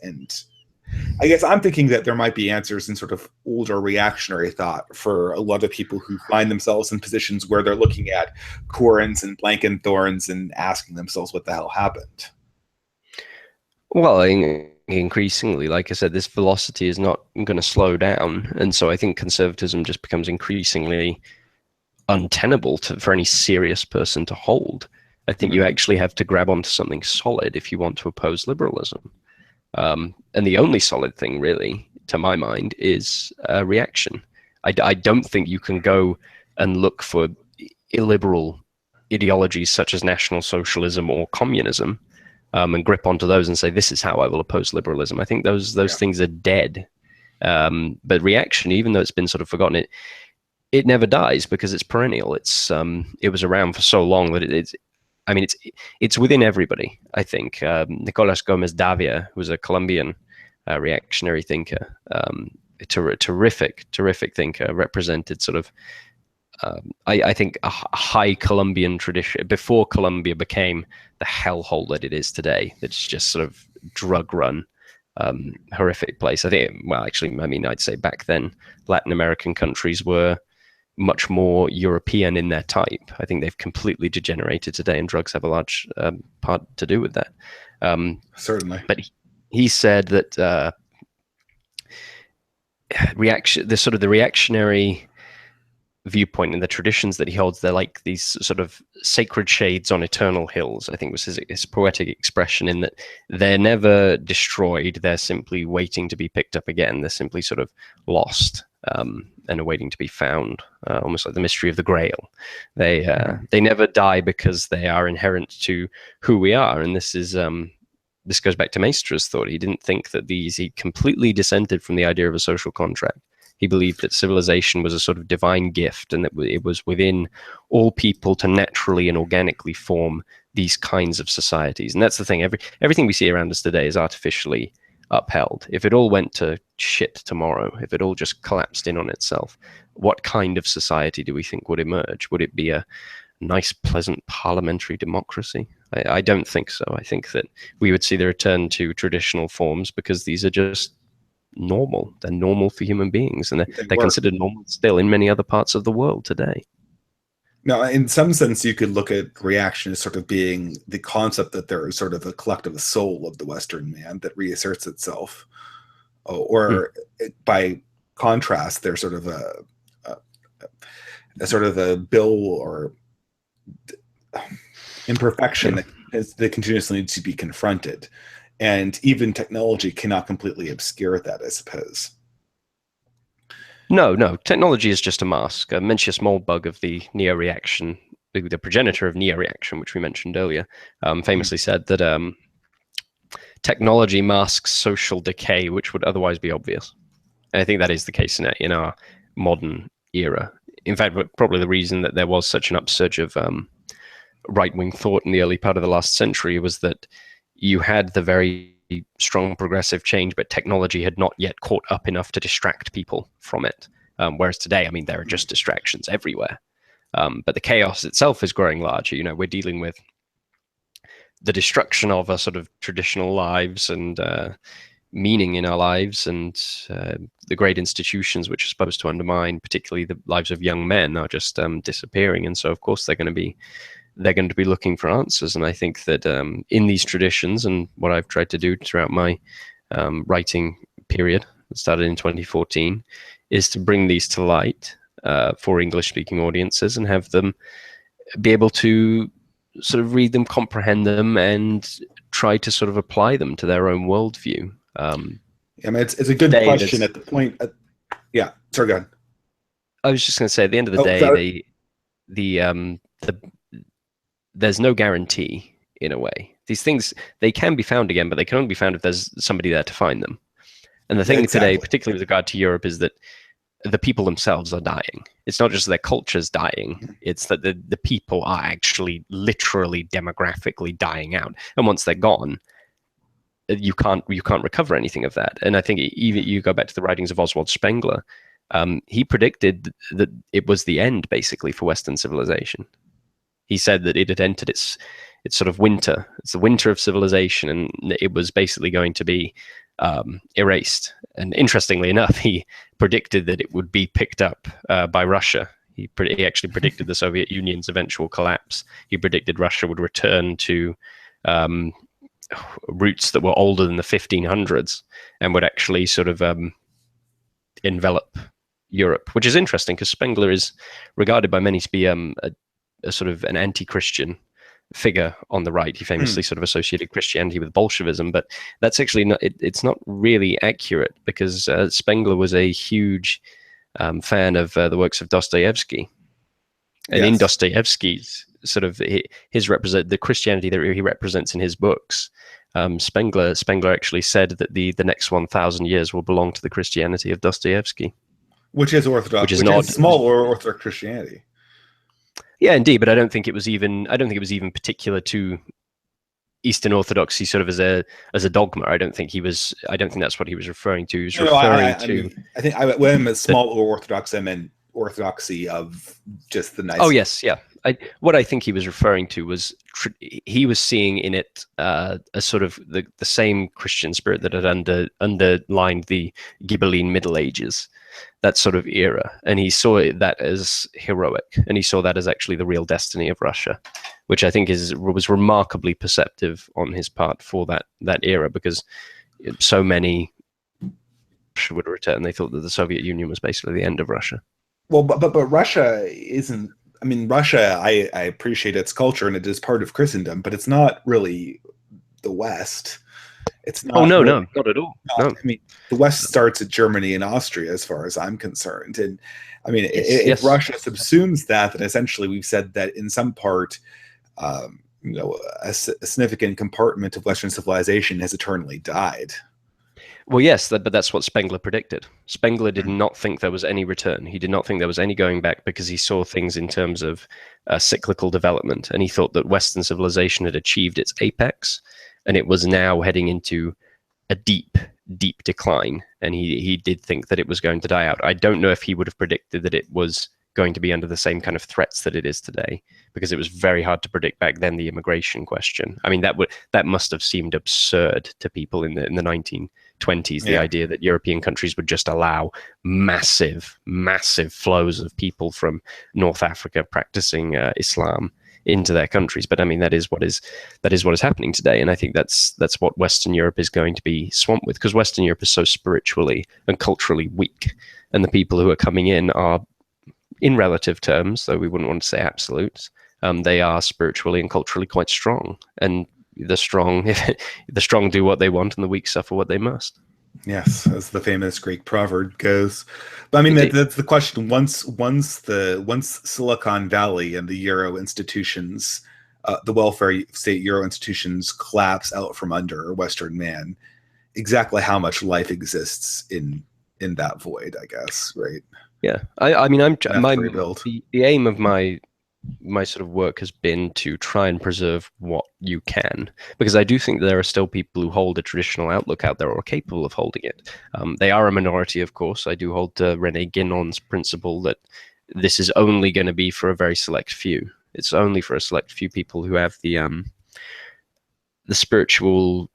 I guess I'm thinking that there might be answers in sort of older reactionary thought for a lot of people who find themselves in positions where they're looking at Corrins and Blankenthorns and asking themselves what the hell happened. Well, increasingly, like I said, this velocity is not going to slow down, and so I think conservatism just becomes increasingly untenable for any serious person to hold. I think you actually have to grab onto something solid if you want to oppose liberalism. And the only solid thing, really, to my mind, is reaction. I don't think you can go and look for illiberal ideologies such as National Socialism or communism and grip onto those and say, this is how I will oppose liberalism. I think those things are dead. But reaction, even though it's been sort of forgotten, it never dies because it's perennial. It was around for so long that it's within everybody, I think. Nicolas Gomez Davia, who was a Colombian reactionary thinker, a terrific thinker, represented sort of, I think, a high Colombian tradition before Colombia became the hellhole that it is today. It's just sort of drug-run, horrific place. I think, well, actually, I'd say back then, Latin American countries were much more European in their type. I think they've completely degenerated today, and drugs have a large part to do with that. Certainly. But he said that the reactionary viewpoint and the traditions that he holds, they're like these sort of sacred shades on eternal hills, I think was his poetic expression, in that they're never destroyed. They're simply waiting to be picked up again. They're simply sort of lost and are waiting to be found, almost like the mystery of the Grail. They never die because they are inherent to who we are. And this goes back to Maistre's thought. He didn't think that he completely dissented from the idea of a social contract. He believed that civilization was a sort of divine gift, and that it was within all people to naturally and organically form these kinds of societies. And that's the thing. Everything we see around us today is artificially upheld. If it all went to shit tomorrow, if it all just collapsed in on itself, what kind of society do we think would emerge? Would it be a nice, pleasant parliamentary democracy? I don't think so. I think that we would see the return to traditional forms because these are just normal. They're normal for human beings, and they're considered normal still in many other parts of the world today. Now, in some sense, you could look at reaction as sort of being the concept that there is sort of a collective soul of the Western man that reasserts itself. Or by contrast, there's sort of a sort of a bill or imperfection that continuously needs to be confronted. And even technology cannot completely obscure that, I suppose. No. Technology is just a mask. Mencius Moldbug of the neo-reaction, the progenitor of neo-reaction, which we mentioned earlier, famously said that technology masks social decay, which would otherwise be obvious. And I think that is the case in our modern era. In fact, probably the reason that there was such an upsurge of right-wing thought in the early part of the last century was that you had the very strong progressive change, but technology had not yet caught up enough to distract people from it. Whereas today, there are just distractions everywhere. But the chaos itself is growing larger. We're dealing with the destruction of our sort of traditional lives and meaning in our lives, and the great institutions which are supposed to undermine, particularly the lives of young men, are just disappearing. And so, of course, they're going to be looking for answers. And I think that in these traditions, and what I've tried to do throughout my writing period that started in 2014, is to bring these to light for English-speaking audiences and have them be able to sort of read them, comprehend them, and try to sort of apply them to their own worldview. I mean, it's a good Today, question at the point. Yeah, sorry, go ahead. I was just going to say, at the end of the Oh, day, there's no guarantee in a way. These things, they can be found again, but they can only be found if there's somebody there to find them. And the thing exactly. today, particularly with regard to Europe, is that the people themselves are dying. It's not just their culture's dying, it's that the people are actually literally demographically dying out. And once they're gone, you can't recover anything of that. And I think even you go back to the writings of Oswald Spengler, he predicted that it was the end basically for Western civilization. He said that it had entered its sort of winter. It's the winter of civilization, and it was basically going to be erased. And interestingly enough, he predicted that it would be picked up by Russia. He actually predicted the Soviet Union's eventual collapse. He predicted Russia would return to roots that were older than the 1500s and would actually sort of envelop Europe, which is interesting because Spengler is regarded by many to be a sort of an anti-Christian figure on the right. He famously sort of associated Christianity with Bolshevism, but that's actually not, it's not really accurate, because Spengler was a huge fan of the works of Dostoevsky. And in Dostoevsky's sort of the Christianity that he represents in his books, Spengler actually said that the next 1,000 years will belong to the Christianity of Dostoevsky, which is Orthodox, which is small or Orthodox Christianity. Yeah, indeed, but I don't think it was even particular to Eastern Orthodoxy, sort of as a dogma. I don't think that's what he was referring to. He was I think when I meant small or Orthodox, I meant orthodoxy of just the nice. Oh yes, yeah. What I think he was referring to was he was seeing in it a sort of the same Christian spirit that had underlined the Ghibelline Middle Ages, that sort of era, and he saw that as heroic, and he saw that as actually the real destiny of Russia, which I think was remarkably perceptive on his part for that era, because so many would return. They thought that the Soviet Union was basically the end of Russia. Well, but Russia isn't. I mean, Russia, I appreciate its culture and it is part of Christendom, but it's not really the West. It's not. Oh no, no, not at all. No. I mean, the West starts at Germany and Austria, as far as I'm concerned. And I mean, if Russia subsumes that, then essentially we've said that in some part, a significant compartment of Western civilization has eternally died. Well, yes, but that's what Spengler predicted. Spengler did not think there was any return. He did not think there was any going back, because he saw things in terms of cyclical development, and he thought that Western civilization had achieved its apex, and it was now heading into a deep, deep decline. And he did think that it was going to die out. I don't know if he would have predicted that it was going to be under the same kind of threats that it is today, because it was very hard to predict back then the immigration question. I mean, that must have seemed absurd to people in the 1920s. The idea that European countries would just allow massive flows of people from North Africa practicing Islam into their countries. But I mean, that is what is happening today, and I think that's what Western Europe is going to be swamped with, because Western Europe is so spiritually and culturally weak, and the people who are coming in are, in relative terms, though we wouldn't want to say absolutes, they are spiritually and culturally quite strong, and the strong do what they want, and the weak suffer what they must. Yes, as the famous Greek proverb goes. But I mean, that's the question. Once Silicon Valley and the Euro institutions, the welfare state Euro institutions collapse out from under Western man, exactly how much life exists in that void, I guess, right? Yeah, I mean, the aim of my sort of work has been to try and preserve what you can, because I do think there are still people who hold a traditional outlook out there, or are capable of holding it. They are a minority, of course. I do hold René Guinon's principle that this is only going to be for a very select few. It's only for a select few people who have the spiritual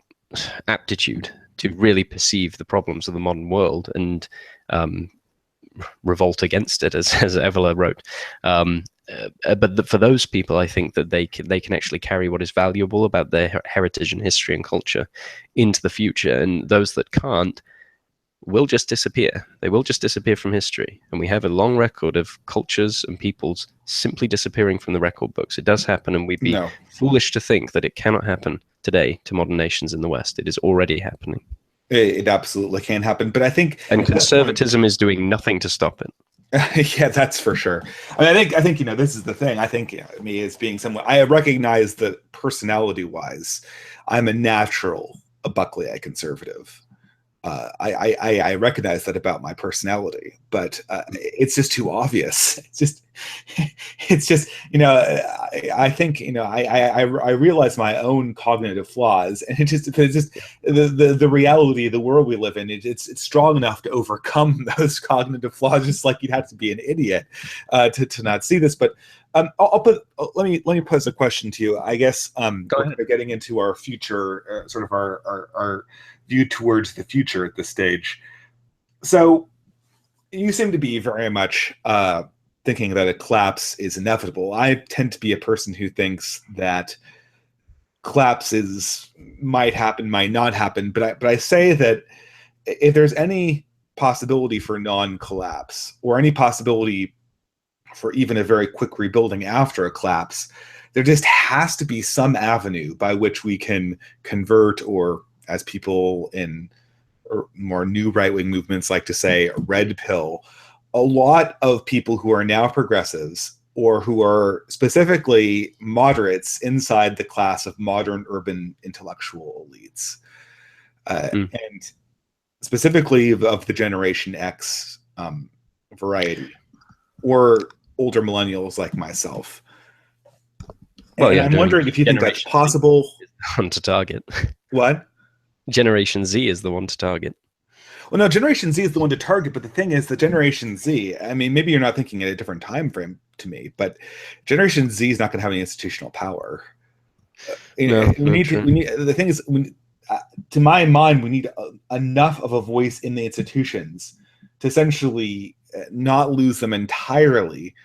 aptitude to really perceive the problems of the modern world and revolt against it, as Evola wrote. But for those people, I think that they can actually carry what is valuable about their heritage and history and culture into the future. And those that can't, will just disappear. They will just disappear from history. And we have a long record of cultures and peoples simply disappearing from the record books. It does happen, and we'd be No, foolish to think that it cannot happen today to modern nations in the West. It is already happening. it absolutely can happen. But I think And at that point, conservatism is doing nothing to stop it. yeah, that's for sure. I mean, I think this is the thing. I think me as being someone, I recognize that personality-wise, I'm a natural, a Buckleyite conservative. I recognize that about my personality, but it's just too obvious. It's just I think I realize my own cognitive flaws, and it's just the reality of the world we live in. It's strong enough to overcome those cognitive flaws. Just like you'd have to be an idiot to not see this. But let me pose a question to you. I guess we're getting into our future, sort of our view towards the future at this stage. So you seem to be very much thinking that a collapse is inevitable. I tend to be a person who thinks that collapses might happen, might not happen. But I say that if there's any possibility for non-collapse, or any possibility for even a very quick rebuilding after a collapse, there just has to be some avenue by which we can convert, or as people in more new right-wing movements like to say, red pill, a lot of people who are now progressives, or who are specifically moderates inside the class of modern urban intellectual elites. And specifically of the Generation X variety, or older millennials like myself. Well, and I'm wondering if you think that's possible. On to target. What? Generation Z is the one to target. Well, no, Generation Z is the one to target, but the thing is, the Generation Z, I mean, maybe you're not thinking at a different time frame to me, but Generation Z is not going to have any institutional power. The thing is, to my mind, we need enough of a voice in the institutions to essentially not lose them entirely,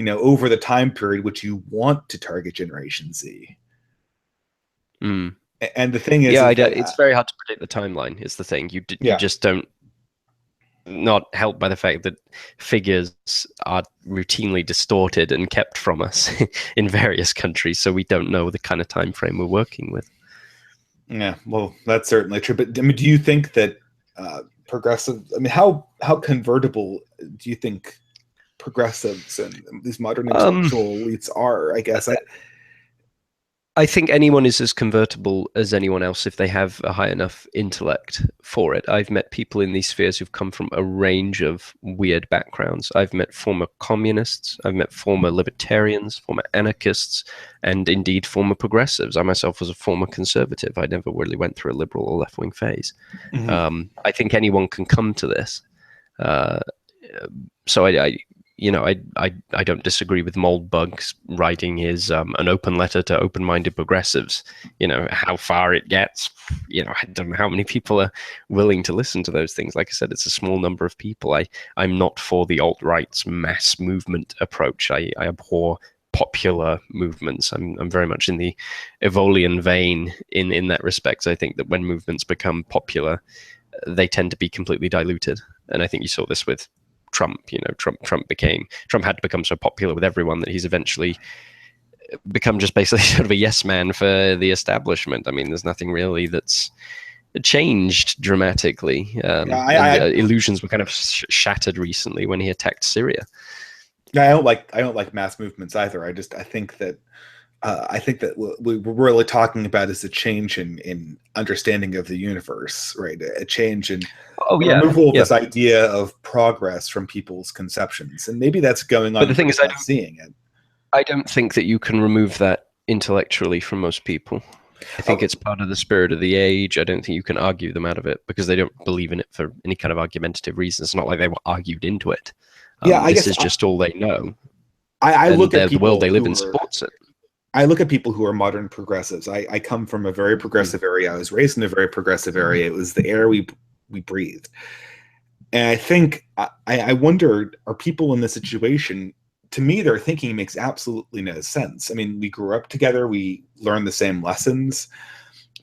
over the time period which you want to target Generation Z. And the thing is, it's very hard to predict the timeline. Is the thing you just don't. Not helped by the fact that figures are routinely distorted and kept from us in various countries, so we don't know the kind of time frame we're working with. Yeah, well, that's certainly true. But I mean, do you think that progressive? I mean, how convertible do you think progressives and these modern intellectual elites are? I guess I think anyone is as convertible as anyone else if they have a high enough intellect for it. I've met people in these spheres who've come from a range of weird backgrounds. I've met former communists, I've met former libertarians, former anarchists, and indeed former progressives. I myself was a former conservative. I never really went through a liberal or left-wing phase. I think anyone can come to this. So I don't disagree with Moldbug's writing his an open letter to open-minded progressives. How far it gets, I don't know how many people are willing to listen to those things. Like I said, it's a small number of people. I'm not for the alt-right's mass movement approach. I abhor popular movements. I'm very much in the Evolian vein in that respect. I think that when movements become popular, they tend to be completely diluted. And I think you saw this with Trump. Trump had to become so popular with everyone that he's eventually become just basically sort of a yes man for the establishment. I mean, there's nothing really that's changed dramatically. Illusions were kind of shattered recently when he attacked Syria. I don't like mass movements either. I think that what we're really talking about is a change in understanding of the universe, right? A change in removal of this idea of progress from people's conceptions, and maybe that's going on. But the thing is, I'm not seeing it. I don't think that you can remove that intellectually from most people. I think it's part of the spirit of the age. I don't think you can argue them out of it because they don't believe in it for any kind of argumentative reason. It's not like they were argued into it. This is just all they know. I look at the world they live in supports it. I look at people who are modern progressives. I come from a very progressive area. I was raised in a very progressive area. It was the air we breathed. And I think, I wonder, are people in this situation, to me, their thinking makes absolutely no sense. I mean, we grew up together. We learned the same lessons.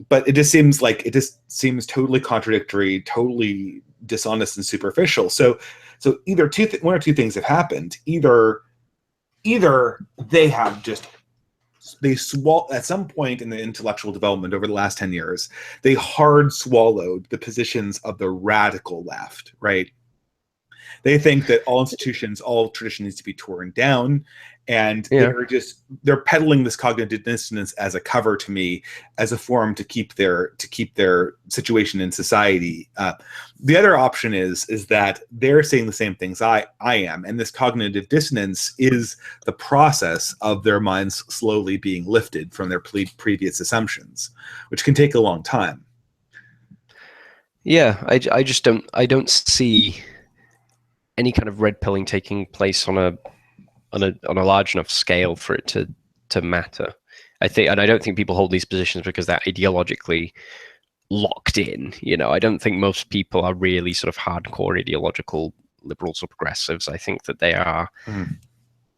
But it just seems totally contradictory, totally dishonest and superficial. So either one or two things have happened. Either they have just at some point in the intellectual development over the last 10 years, they hard swallowed the positions of the radical left, right? They think that all institutions, all tradition needs to be torn down, and they're peddling this cognitive dissonance as a cover to me, as a form to keep their situation in society. The other option is that they're saying the same things I am, and this cognitive dissonance is the process of their minds slowly being lifted from their previous assumptions, which can take a long time. Yeah, I just don't see any kind of red pilling taking place on a large enough scale for it to matter. I don't think people hold these positions because they're ideologically locked in. I don't think most people are really sort of hardcore ideological liberals or progressives. I think that they are.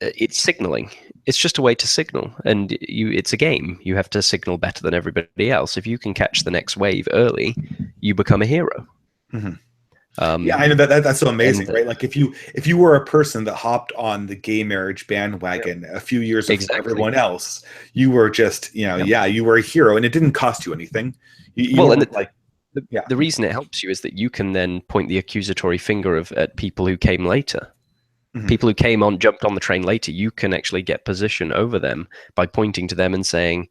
It's signaling. It's just a way to signal, and it's a game. You have to signal better than everybody else. If you can catch the next wave early, you become a hero. Mm-hmm. Yeah, I know that's so amazing, right? Like if you were a person that hopped on the gay marriage bandwagon a few years before everyone else, you were just, you were a hero, and it didn't cost you anything. The reason it helps you is that you can then point the accusatory finger at people who came later. Mm-hmm. People who jumped on the train later, you can actually get position over them by pointing to them and saying,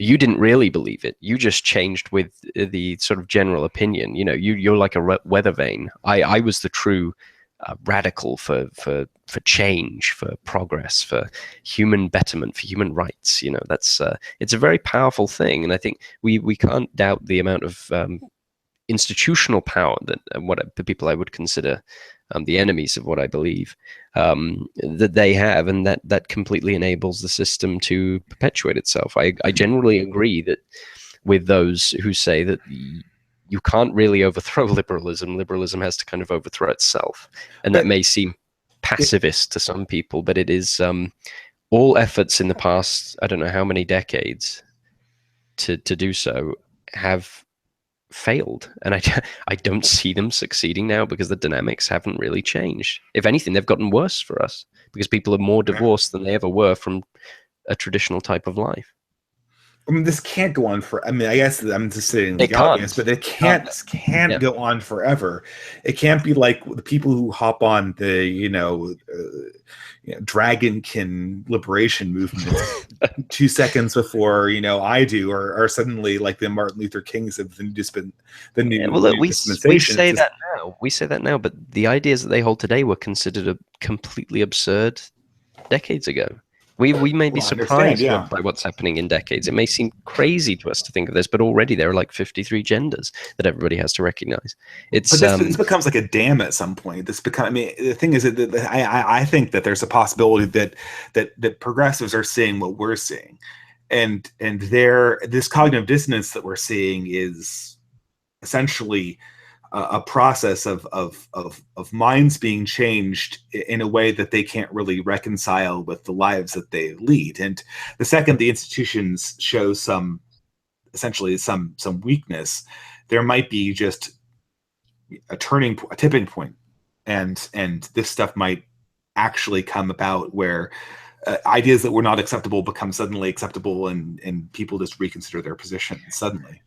you didn't really believe it. You just changed with the sort of general opinion. You're like a weather vane. I was the true radical for change, for progress, for human betterment, for human rights. That's it's a very powerful thing, and I think we can't doubt the amount of institutional power that the people I would consider the enemies of what I believe that they have, and that completely enables the system to perpetuate itself. I generally agree that with those who say that you can't really overthrow liberalism. Liberalism has to kind of overthrow itself, and that may seem pacifist to some people, but it is all efforts in the past, I don't know how many decades, to do so have failed, and I don't see them succeeding now because the dynamics haven't really changed. If anything, they've gotten worse for us because people are more divorced than they ever were from a traditional type of life. I mean, this can't go on for. I mean, I guess I'm just saying the obvious, but it can't go on forever. It can't be like the people who hop on the Dragonkin liberation movement 2 seconds before I do, or suddenly like the Martin Luther Kings of the new dispensation. We say that now, but the ideas that they hold today were considered completely absurd decades ago. We may be surprised by what's happening in decades. It may seem crazy to us to think of this, but already there are like 53 genders that everybody has to recognize. This becomes like a dam at some point. The thing is that I think that there's a possibility that progressives are seeing what we're seeing, and this cognitive dissonance that we're seeing is essentially a process of minds being changed in a way that they can't really reconcile with the lives that they lead. And the second the institutions show some weakness, there might be just a tipping point, and this stuff might actually come about where ideas that were not acceptable become suddenly acceptable, and people just reconsider their position suddenly.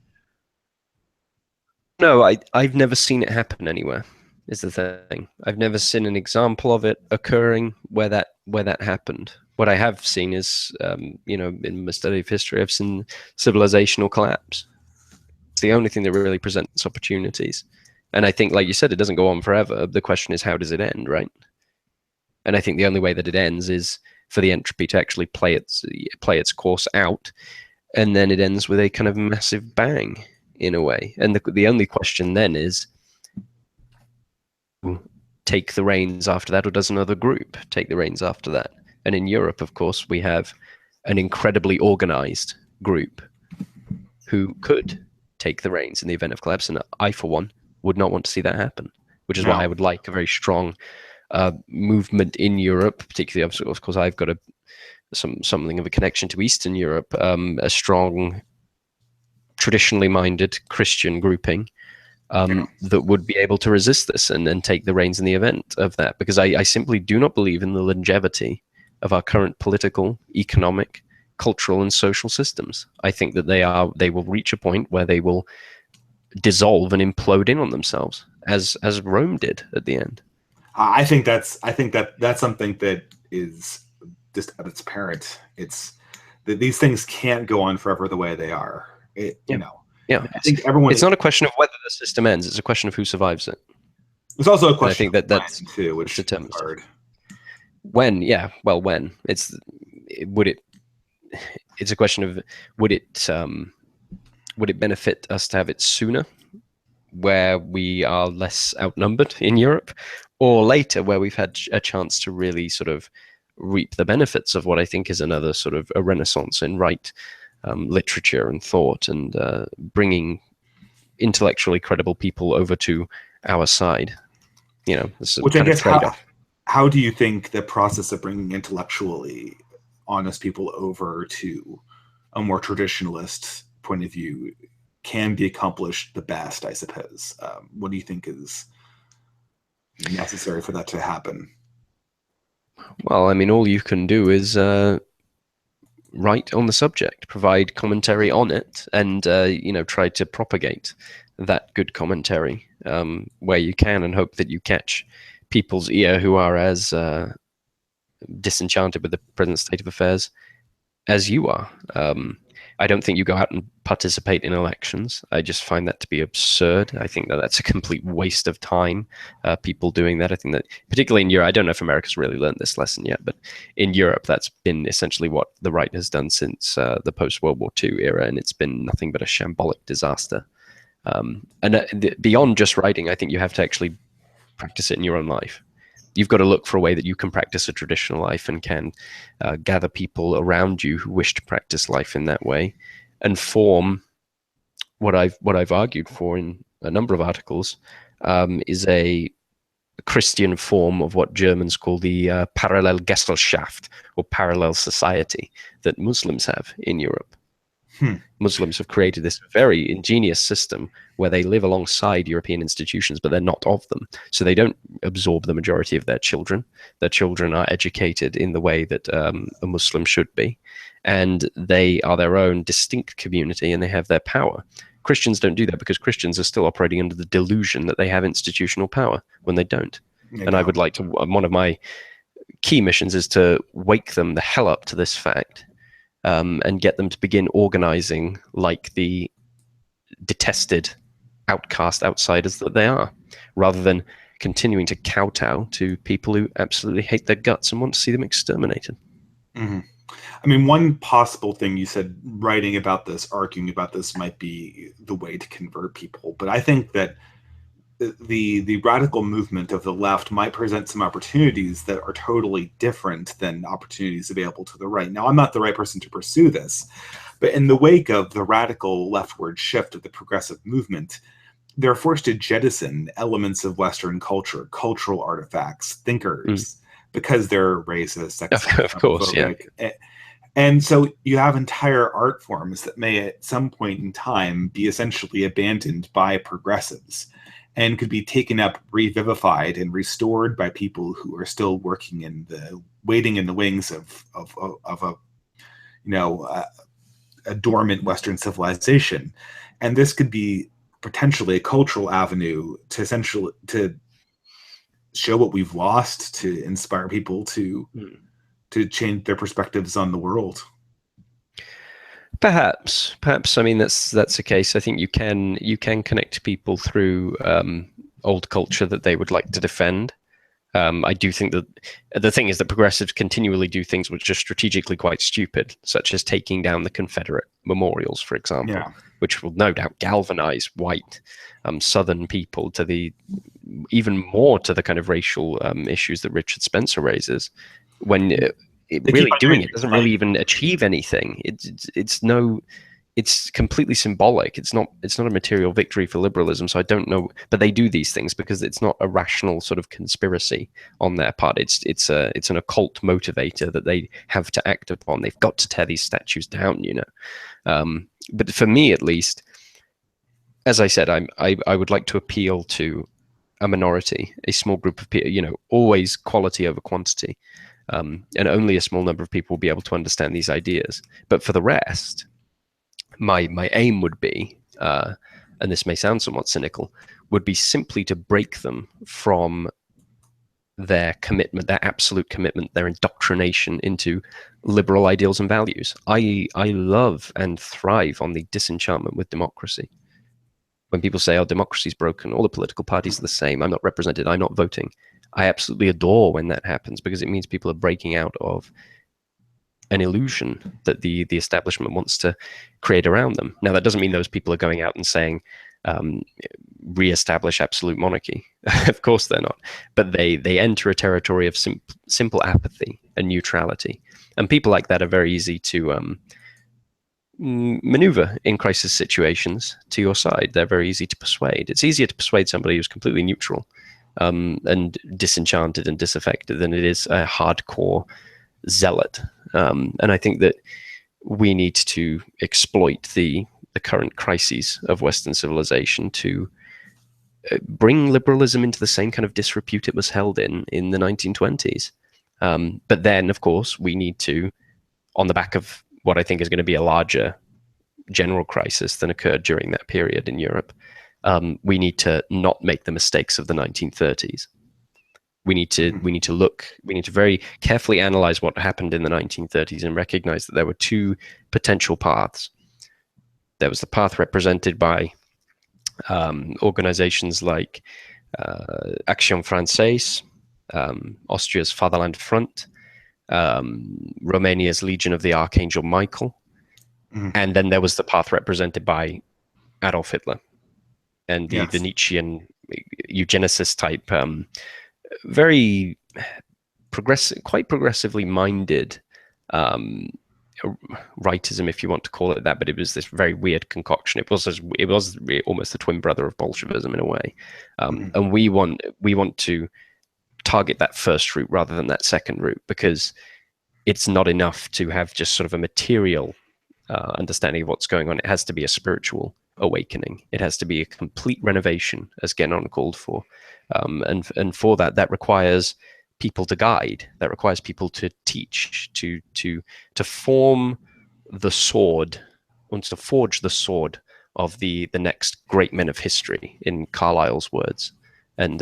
No, I've never seen it happen anywhere, is the thing. I've never seen an example of it occurring where that happened. What I have seen is, in my study of history, I've seen civilizational collapse. It's the only thing that really presents opportunities. And I think, like you said, it doesn't go on forever. The question is, how does it end, right? And I think the only way that it ends is for the entropy to actually play its course out, and then it ends with a kind of massive bang, in a way. And the only question then is, take the reins after that, or does another group take the reins after that? And in Europe, of course, we have an incredibly organized group who could take the reins in the event of collapse. And I, for one, would not want to see that happen, which is why I would like a very strong movement in Europe, particularly, of course, I've got something of a connection to Eastern Europe, a strong, traditionally minded Christian grouping that would be able to resist this and take the reins in the event of that. Because I simply do not believe in the longevity of our current political, economic, cultural, and social systems. I think that they will reach a point where they will dissolve and implode in on themselves, as Rome did at the end. I think that's something that is just at its parent. It's that these things can't go on forever the way they are. You know. Yeah, I think everyone. It's not a question of whether the system ends; it's a question of who survives it. It's also a question. I think that's too, which is hard. When, yeah, well, when it's a question of would it benefit us to have it sooner, where we are less outnumbered in Europe, or later where we've had a chance to really sort of reap the benefits of what I think is another sort of a renaissance in literature and thought, and bringing intellectually credible people over to our side. You know, this is kind of trade-off. How do you think the process of bringing intellectually honest people over to a more traditionalist point of view can be accomplished the best, I suppose? What do you think is necessary for that to happen? Well, I mean, all you can do is write on the subject, provide commentary on it, and try to propagate that good commentary where you can, and hope that you catch people's ear who are as disenchanted with the present state of affairs as you are. I don't think you go out and participate in elections. I just find that to be absurd. I think that that's a complete waste of time, people doing that. I think that particularly in Europe, I don't know if America's really learned this lesson yet, but in Europe, that's been essentially what the right has done since the post-World War II era, and it's been nothing but a shambolic disaster. Beyond just writing, I think you have to actually practice it in your own life. You've got to look for a way that you can practice a traditional life and can gather people around you who wish to practice life in that way, and form what I've argued for in a number of articles is a Christian form of what Germans call the Parallelgesellschaft, or parallel society, that Muslims have in Europe. Muslims have created this very ingenious system where they live alongside European institutions, but they're not of them. So they don't absorb the majority of their children. Their children are educated in the way that a Muslim should be. And they are their own distinct community, and they have their power. Christians don't do that, because Christians are still operating under the delusion that they have institutional power when they don't. And I would like to, one of my key missions is to wake them the hell up to this fact. And get them to begin organizing like the detested outcast outsiders that they are, rather than continuing to kowtow to people who absolutely hate their guts and want to see them exterminated. Mm-hmm. I mean, one possible thing you said, writing about this, arguing about this, might be the way to convert people. But I think that the radical movement of the left might present some opportunities that are totally different than opportunities available to the right. Now, I'm not the right person to pursue this, but in the wake of the radical leftward shift of the progressive movement, they're forced to jettison elements of Western culture, cultural artifacts, thinkers, because they're racist, sexist, of course, yeah. And so you have entire art forms that may at some point in time be essentially abandoned by progressives, and could be taken up, revivified, and restored by people who are still waiting in the wings of a dormant Western civilization. And this could be potentially a cultural avenue to show what we've lost, to inspire people to change their perspectives on the world. Perhaps. I mean, that's the case. I think you can connect people through old culture that they would like to defend. I do think that the thing is that progressives continually do things which are strategically quite stupid, such as taking down the Confederate memorials, for example, which will no doubt galvanize white Southern people to even more to the kind of racial issues that Richard Spencer raises. When really doing it doesn't really even achieve anything. It's completely symbolic. It's not a material victory for liberalism. So I don't know, but they do these things because it's not a rational sort of conspiracy on their part. It's an occult motivator that they have to act upon. They've got to tear these statues down, But for me, at least, as I said, I would like to appeal to a minority, a small group of people. Always quality over quantity, and only a small number of people will be able to understand these ideas. But for the rest, my aim would be, and this may sound somewhat cynical, would be simply to break them from their commitment, their absolute commitment, their indoctrination into liberal ideals and values. I love and thrive on the disenchantment with democracy. When people say, "Oh, democracy's broken, all the political parties are the same, I'm not represented, I'm not voting," I absolutely adore when that happens, because it means people are breaking out of an illusion that the establishment wants to create around them. Now, that doesn't mean those people are going out and saying, re-establish absolute monarchy. Of course they're not. But they enter a territory of simple apathy and neutrality. And people like that are very easy to maneuver in crisis situations to your side. They're very easy to persuade. It's easier to persuade somebody who's completely neutral and disenchanted and disaffected than it is a hardcore zealot. And I think that we need to exploit the current crises of Western civilization to bring liberalism into the same kind of disrepute it was held in the 1920s. But then, of course, we need to, on the back of what I think is going to be a larger general crisis than occurred during that period in Europe, we need to not make the mistakes of the 1930s. We need to very carefully analyze what happened in the 1930s and recognize that there were two potential paths. There was the path represented by organizations like Action Française, Austria's Fatherland Front, Romania's Legion of the Archangel Michael, and then there was the path represented by Adolf Hitler and the Nietzschean eugenicist type, very quite progressively minded rightism, if you want to call it that, but it was this very weird concoction. It was almost the twin brother of Bolshevism in a way, and we want to target that first route rather than that second route, because it's not enough to have just sort of a material understanding of what's going on. It has to be a spiritual awakening. It has to be a complete renovation, as Genon called for, and for that requires people to guide. That requires people to teach, to form the sword, and to forge the sword of the next great men of history, in Carlyle's words. And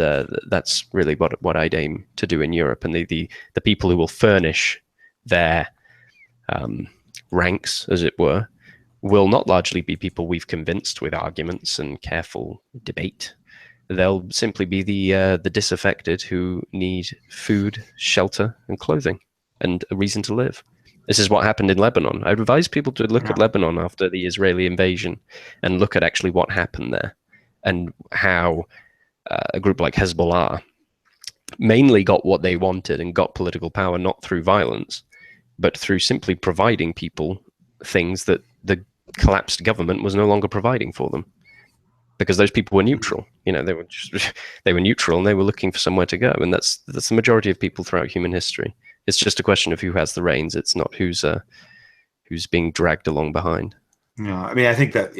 that's really what I'd aim to do in Europe. And the people who will furnish their ranks, as it were, will not largely be people we've convinced with arguments and careful debate. They'll simply be the disaffected who need food, shelter, and clothing, and a reason to live. This is what happened in Lebanon. I advise people to look at Lebanon after the Israeli invasion and look at actually what happened there, and how a group like Hezbollah mainly got what they wanted and got political power not through violence, but through simply providing people things that the collapsed government was no longer providing for them, because those people were neutral. They were neutral, and they were looking for somewhere to go. And that's the majority of people throughout human history. It's just a question of who has the reins. It's not who's being dragged along behind. Yeah, I mean, I think that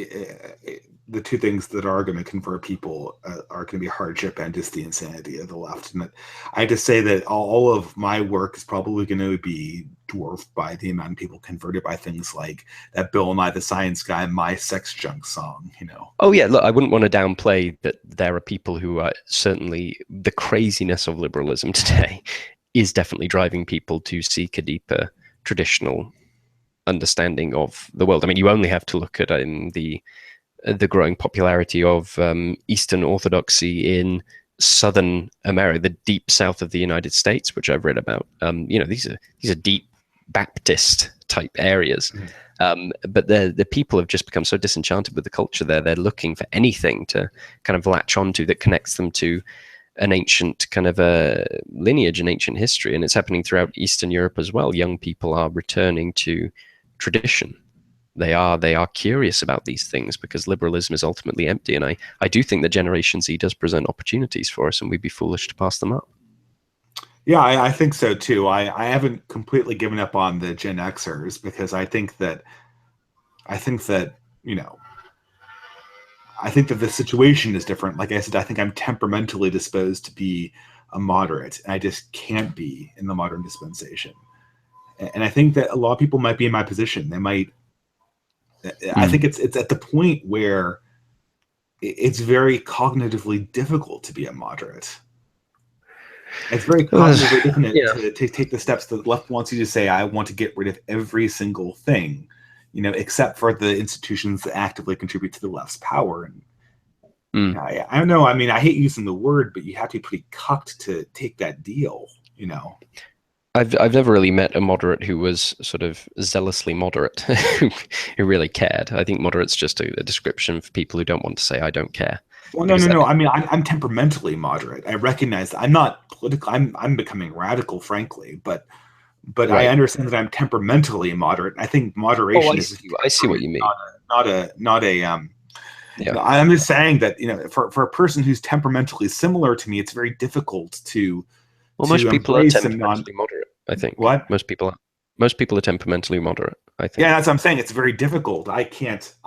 the two things that are going to convert people are going to be hardship and just the insanity of the left. And I have to say that all of my work is probably going to be dwarfed by the amount of people converted by things like that Bill Nye the Science Guy, My Sex Junk song, Oh, yeah, look, I wouldn't want to downplay that there are people who are certainly, the craziness of liberalism today is definitely driving people to seek a deeper traditional understanding of the world. I mean, you only have to look at the growing popularity of Eastern Orthodoxy in Southern America, the deep south of the United States, which I've read about. These are deep Baptist type areas, but the people have just become so disenchanted with the culture there. They're looking for anything to kind of latch onto that connects them to an ancient kind of a lineage and ancient history, and it's happening throughout Eastern Europe as well. Young people are returning to tradition. They are curious about these things because liberalism is ultimately empty. And I do think that Generation Z does present opportunities for us, and we'd be foolish to pass them up. Yeah, I think so too. I haven't completely given up on the Gen Xers, because I think that I think that the situation is different. Like I said, I think I'm temperamentally disposed to be a moderate, and I just can't be in the modern dispensation. And I think that a lot of people might be in my position. They might. I think it's at the point where it's very cognitively difficult to be a moderate. It's very cognitively difficult to take the steps that the left wants you to say, I want to get rid of every single thing, except for the institutions that actively contribute to the left's power. And I don't know. I mean, I hate using the word, but you have to be pretty cucked to take that deal, I've never really met a moderate who was sort of zealously moderate, who really cared. I think moderate's just a description for people who don't want to say, I don't care. Well, no. I mean, I'm temperamentally moderate. I recognize that I'm not political. I'm becoming radical, frankly, but right. I understand that I'm temperamentally moderate. I think moderation I see what you mean. Not a I'm just saying that, for a person who's temperamentally similar to me, it's very difficult to. Well, most people are temperamentally moderate, I think. What? Most people are temperamentally moderate, I think. Yeah, that's what I'm saying. It's very difficult. I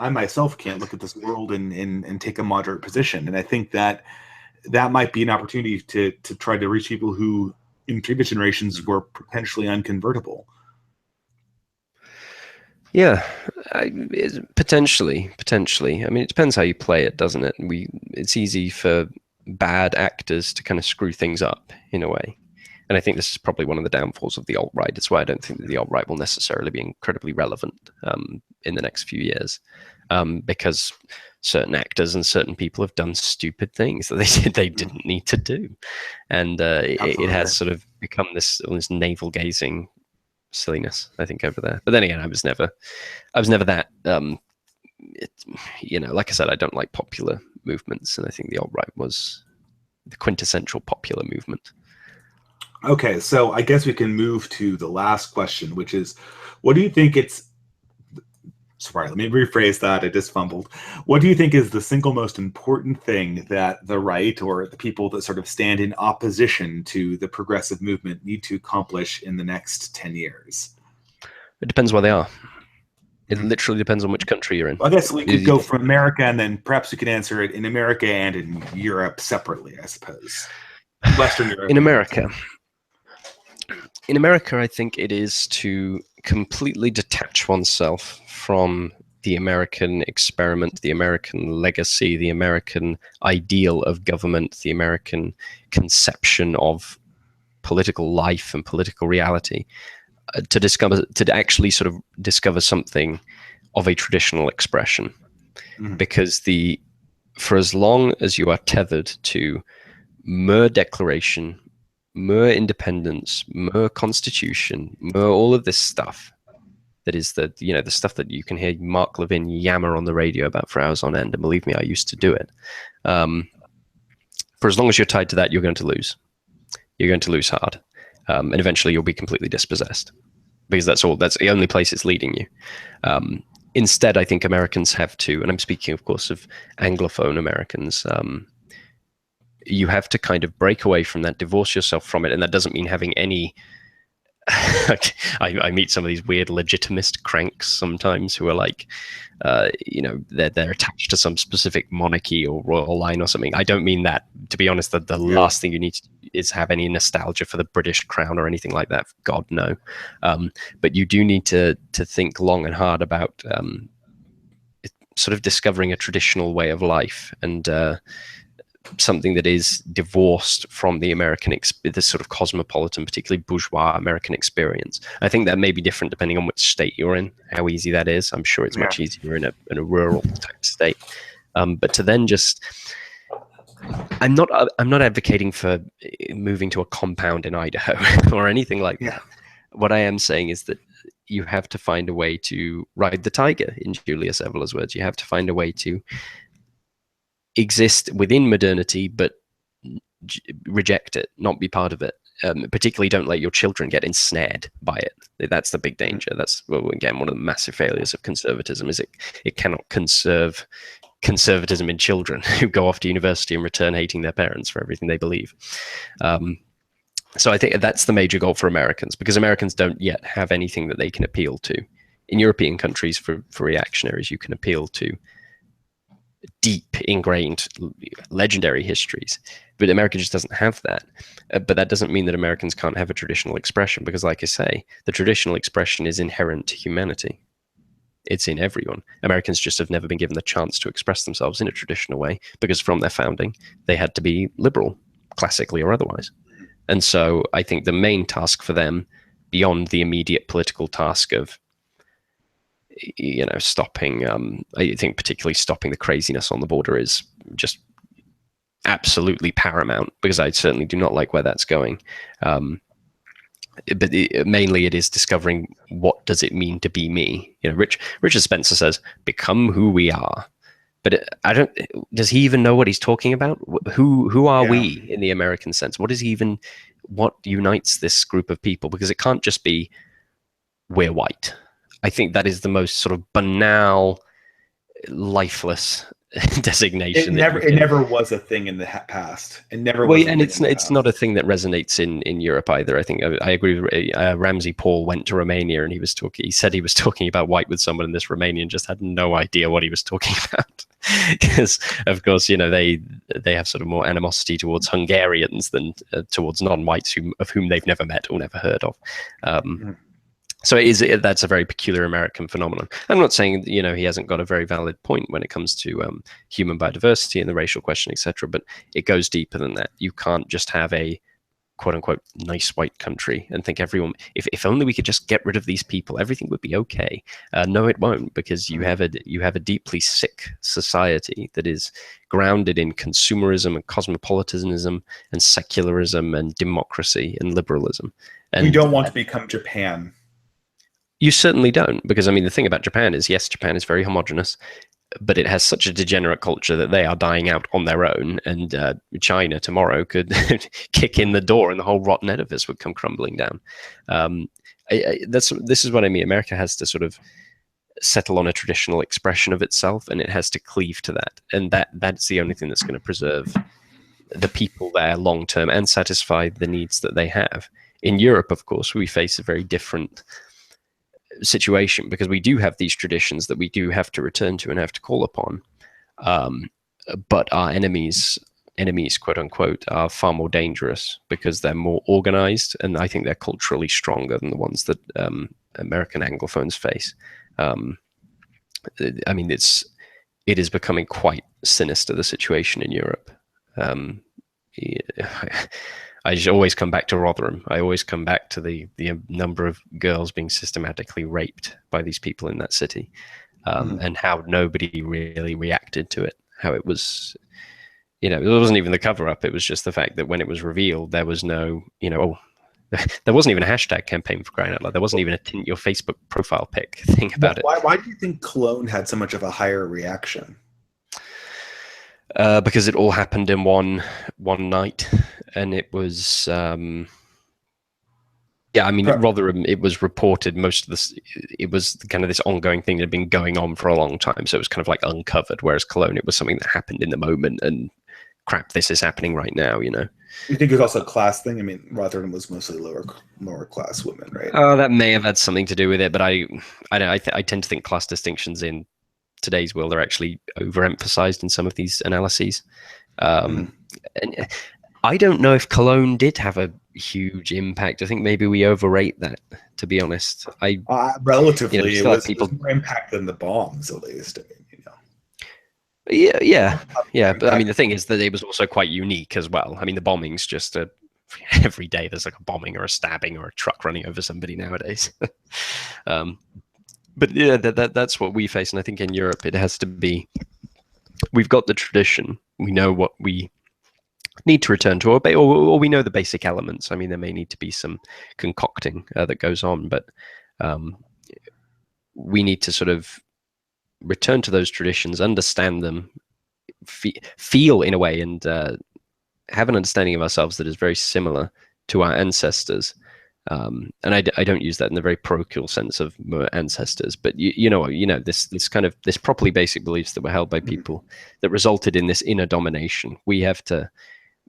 myself can't look at this world and take a moderate position. And I think that might be an opportunity to try to reach people who in previous generations were potentially unconvertible. Yeah, potentially. I mean, it depends how you play it, doesn't it? It's easy for bad actors to kind of screw things up in a way. And I think this is probably one of the downfalls of the alt-right. That's why I don't think that the alt-right will necessarily be incredibly relevant in the next few years, because certain actors and certain people have done stupid things that they didn't need to do, and it has sort of become this navel-gazing silliness, I think, over there. But then again, I was never that. Like I said, I don't like popular movements, and I think the alt-right was the quintessential popular movement. Okay, so I guess we can move to the last question, which is, what do you think sorry, let me rephrase that. I just fumbled. What do you think is the single most important thing that the right, or the people that sort of stand in opposition to the progressive movement, need to accomplish in the next 10 years? It depends where they are. It literally depends on which country you're in. Well, I guess we could go from America, and then perhaps we could answer it in America and in Europe separately, I suppose. Western Europe. In America, I think it is to completely detach oneself from the American experiment, the American legacy, the American ideal of government, the American conception of political life and political reality, to actually sort of discover something of a traditional expression. Because for as long as you are tethered to mere declaration, mere independence, mere constitution, mere all of this stuff, that is the stuff that you can hear Mark Levin yammer on the radio about for hours on end, and believe me, I used to do it. For as long as you're tied to that, you're going to lose. You're going to lose hard, and eventually you'll be completely dispossessed, because that's the only place it's leading you. Instead, I think Americans have to, and I'm speaking, of course, of Anglophone Americans, you have to kind of break away from that, divorce yourself from it, and that doesn't mean having any. I meet some of these weird legitimist cranks sometimes who are like, they're attached to some specific monarchy or royal line or something. I don't mean that. To be honest, the last thing you need to is have any nostalgia for the British crown or anything like that. God, no. But you do need to think long and hard about sort of discovering a traditional way of life, and something that is divorced from the American, this sort of cosmopolitan, particularly bourgeois American experience. I think that may be different depending on which state you're in, how easy that is. I'm sure it's much easier in a rural type state. But to then just, I'm not advocating for moving to a compound in Idaho or anything like that. What I am saying is that you have to find a way to ride the tiger, in Julius Evolar's words. You have to find a way to exist within modernity, but reject it, not be part of it. Particularly, don't let your children get ensnared by it. That's the big danger. That's, well, again, one of the massive failures of conservatism, is it cannot conserve conservatism in children who go off to university and return hating their parents for everything they believe. So I think that's the major goal for Americans, because Americans don't yet have anything that they can appeal to. In European countries, for reactionaries, you can appeal to deep ingrained legendary histories, but America just doesn't have that. But that doesn't mean that Americans can't have a traditional expression, because like I say, the traditional expression is inherent to humanity. It's in everyone. Americans just have never been given the chance to express themselves in a traditional way, because from their founding they had to be liberal, classically or otherwise. And so I think the main task for them, beyond the immediate political task of stopping, I think particularly stopping the craziness on the border, is just absolutely paramount, because I certainly do not like where that's going. But mainly it is discovering, what does it mean to be me? Richard Spencer says, become who we are. But does he even know what he's talking about? Who are we in the American sense? What unites this group of people? Because it can't just be, we're white. I think that is the most sort of banal, lifeless designation. It never was a thing in the past. It never was. Well, and it's not a thing that resonates in Europe either. I think I agree with Ramsey Paul went to Romania, and he said he was talking about white with someone, and this Romanian just had no idea what he was talking about. Because of course, they have sort of more animosity towards Hungarians than towards non-whites of whom they've never met or never heard of. So that's a very peculiar American phenomenon. I'm not saying he hasn't got a very valid point when it comes to human biodiversity and the racial question, etc. But it goes deeper than that. You can't just have a quote unquote nice white country and think everyone, if only we could just get rid of these people, everything would be okay. No, it won't, because you have a deeply sick society that is grounded in consumerism and cosmopolitanism and secularism and democracy and liberalism. And we don't want to become Japan. You certainly don't, because the thing about Japan is, yes, Japan is very homogenous, but it has such a degenerate culture that they are dying out on their own, and China tomorrow could kick in the door and the whole rotten edifice would come crumbling down. This is what I mean. America has to sort of settle on a traditional expression of itself, and it has to cleave to that, and that's the only thing that's going to preserve the people there long term and satisfy the needs that they have. In Europe, of course, we face a very different situation, because we do have these traditions that we do have to return to and have to call upon, but our enemies quote unquote are far more dangerous, because they're more organized, and I think they're culturally stronger than the ones that American Anglophones face. It is becoming quite sinister, the situation in Europe. I just always come back to Rotherham. I always come back to the number of girls being systematically raped by these people in that city, and how nobody really reacted to it. How it was, it wasn't even the cover-up. It was just the fact that when it was revealed, there was no, there wasn't even a hashtag campaign, for crying out loud. There wasn't even a tint your Facebook profile pic thing about it. Why do you think Cologne had so much of a higher reaction? Because it all happened in one night, and it was Rotherham. It was reported, most of this. It was kind of this ongoing thing that had been going on for a long time, so it was kind of like uncovered. Whereas Cologne, it was something that happened in the moment, and crap, this is happening right now. You think it's also a class thing? Rotherham was mostly lower class women, right? Oh, that may have had something to do with it, but I tend to think class distinctions in today's world are actually overemphasized in some of these analyses. And I don't know if Cologne did have a huge impact. I think maybe we overrate that, to be honest. Relatively, it was more impact than the bombs, at least. Yeah. But the thing is that it was also quite unique as well. The bombings just every day there's like a bombing or a stabbing or a truck running over somebody nowadays. But yeah, that's what we face, and I think in Europe it has to be. We've got the tradition. We know what we need to return to, or we know the basic elements. There may need to be some concocting that goes on, but we need to sort of return to those traditions, understand them, feel in a way, and have an understanding of ourselves that is very similar to our ancestors. And I don't use that in the very parochial sense of ancestors, but this properly basic beliefs that were held by people that resulted in this inner domination. We have to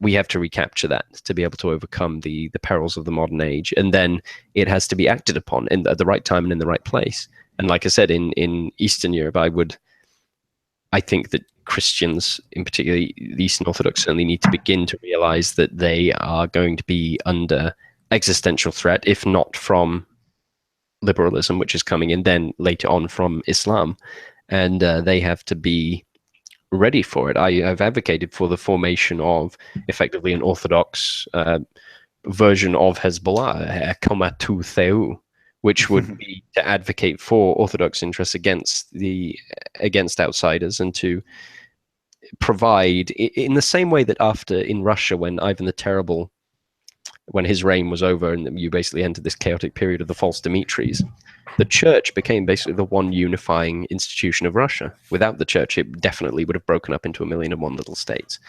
recapture that to be able to overcome the perils of the modern age, and then it has to be acted upon at the right time and in the right place. And like I said, in Eastern Europe, I think that Christians, in particular the Eastern Orthodox, certainly need to begin to realize that they are going to be under existential threat, if not from liberalism, which is coming in, then later on from Islam. And they have to be ready for it. I've advocated for the formation of effectively an Orthodox version of Hezbollah, Komatu Theu, which would be to advocate for Orthodox interests against outsiders, and to provide, in the same way that after in Russia, when Ivan the Terrible, when his reign was over and you basically entered this chaotic period of the false Dimitris, the church became basically the one unifying institution of Russia. Without the church, it definitely would have broken up into 1,000,001 little states.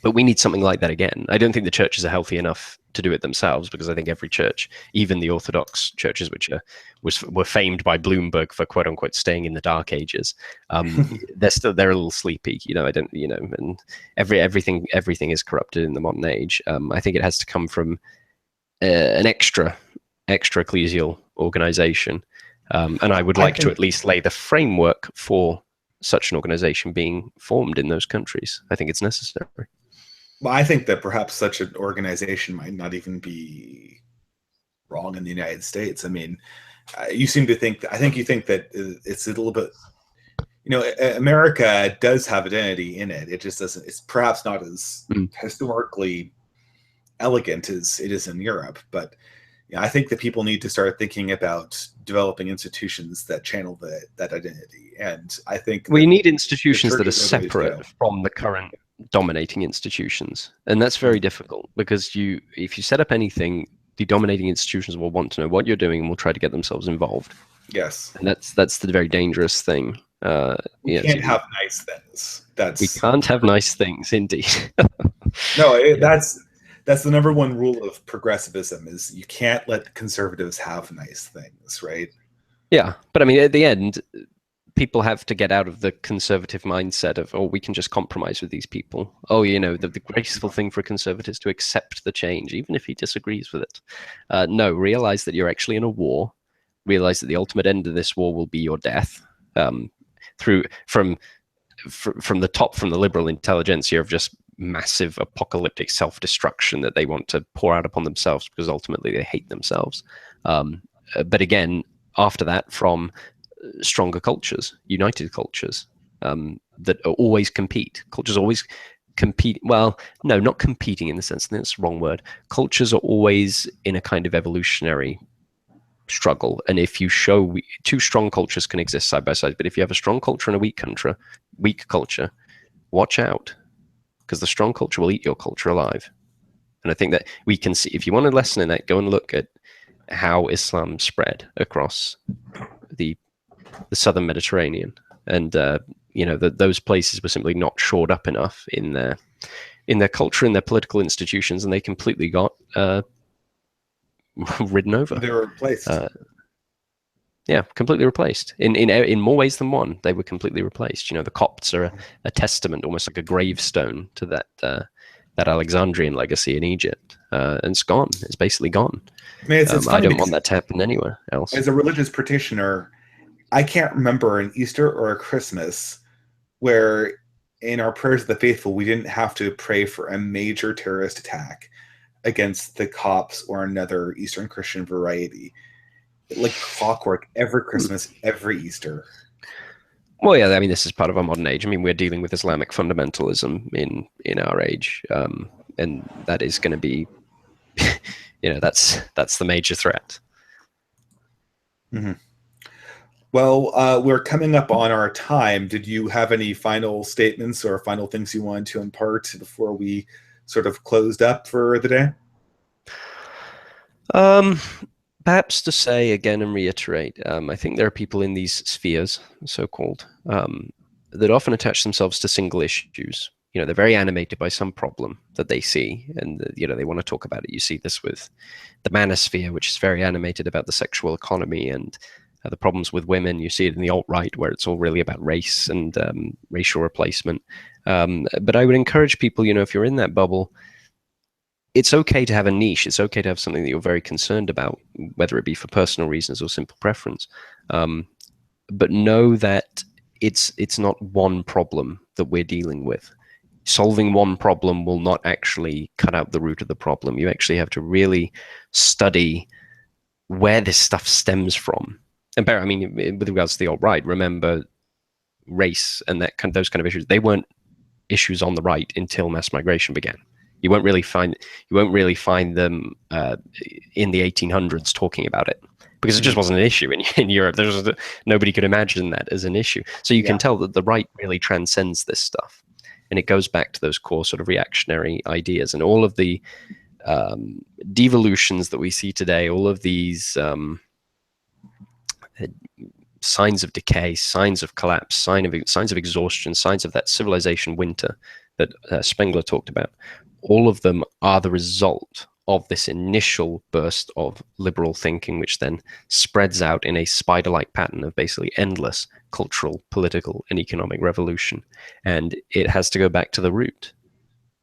But we need something like that again. I don't think the churches are healthy enough to do it themselves, because I think every church, even the Orthodox churches, which were famed by Bloomberg for quote unquote staying in the dark ages, they're a little sleepy. And everything is corrupted in the modern age. I think it has to come from an extra ecclesial organization, and I would like to at least lay the framework for such an organization being formed in those countries. I think it's necessary. Well, I think that perhaps such an organization might not even be wrong in the United States. I mean, you seem to think, I think you think that it's a little bit, America does have identity in it. It just doesn't, it's perhaps not as historically elegant as it is in Europe, but I think that people need to start thinking about developing institutions that channel that identity. And I think we need institutions that are separate from the current dominating institutions. And that's very difficult, because if you set up anything, the dominating institutions will want to know what you're doing and will try to get themselves involved. Yes. And that's the very dangerous thing. We can't have nice things. We can't have nice things, indeed. No, that's the number one rule of progressivism, is you can't let conservatives have nice things, right? Yeah, but I mean, at the end, people have to get out of the conservative mindset of, oh, we can just compromise with these people. Oh, the graceful thing for a conservative is to accept the change, even if he disagrees with it. No, realize that you're actually in a war. Realize that the ultimate end of this war will be your death. From the top, from the liberal intelligentsia, of just massive apocalyptic self-destruction that they want to pour out upon themselves, because ultimately they hate themselves. But again, after that, from stronger cultures, united cultures that always compete. Cultures always compete. Well, no, not competing in the sense, that's the wrong word. Cultures are always in a kind of evolutionary struggle. And if you show two strong cultures can exist side by side, but if you have a strong culture and a weak culture, watch out, because the strong culture will eat your culture alive. And I think that we can see, if you want a lesson in that, go and look at how Islam spread across the southern Mediterranean. And those places were simply not shored up enough in their culture, in their political institutions, and they completely got ridden over. They were replaced. Completely replaced. In more ways than one, they were completely replaced. The Copts are a testament, almost like a gravestone to that Alexandrian legacy in Egypt, and it's gone. It's basically gone. I mean, I don't want that to happen anywhere else. As a religious practitioner, I can't remember an Easter or a Christmas where in our prayers of the faithful, we didn't have to pray for a major terrorist attack against the Copts or another Eastern Christian variety. Like clockwork, every Christmas, every Easter. Well, yeah, I mean, this is part of our modern age. I mean, we're dealing with Islamic fundamentalism in our age, and that is going to be, that's the major threat. Mm-hmm. Well, we're coming up on our time. Did you have any final statements or final things you wanted to impart before we sort of closed up for the day? Perhaps to say again and reiterate, I think there are people in these spheres, so-called, that often attach themselves to single issues. They're very animated by some problem that they see, and they want to talk about it. You see this with the manosphere, which is very animated about the sexual economy and the problems with women. You see it in the alt-right, where it's all really about race and racial replacement. But I would encourage people, if you're in that bubble, it's okay to have a niche. It's okay to have something that you're very concerned about, whether it be for personal reasons or simple preference. But know that it's not one problem that we're dealing with. Solving one problem will not actually cut out the root of the problem. You actually have to really study where this stuff stems from. And I mean, with regards to the alt-right, remember race and those kind of issues, they weren't issues on the right until mass migration began. You won't really find them in the 1800s talking about it, because it just wasn't an issue in Europe. Nobody could imagine that as an issue. So you can tell that the right really transcends this stuff, and it goes back to those core sort of reactionary ideas and all of the devolutions that we see today. All of these signs of decay, signs of collapse, signs of exhaustion, signs of that civilization winter that Spengler talked about. All of them are the result of this initial burst of liberal thinking, which then spreads out in a spider-like pattern of basically endless cultural, political, and economic revolution. And it has to go back to the root.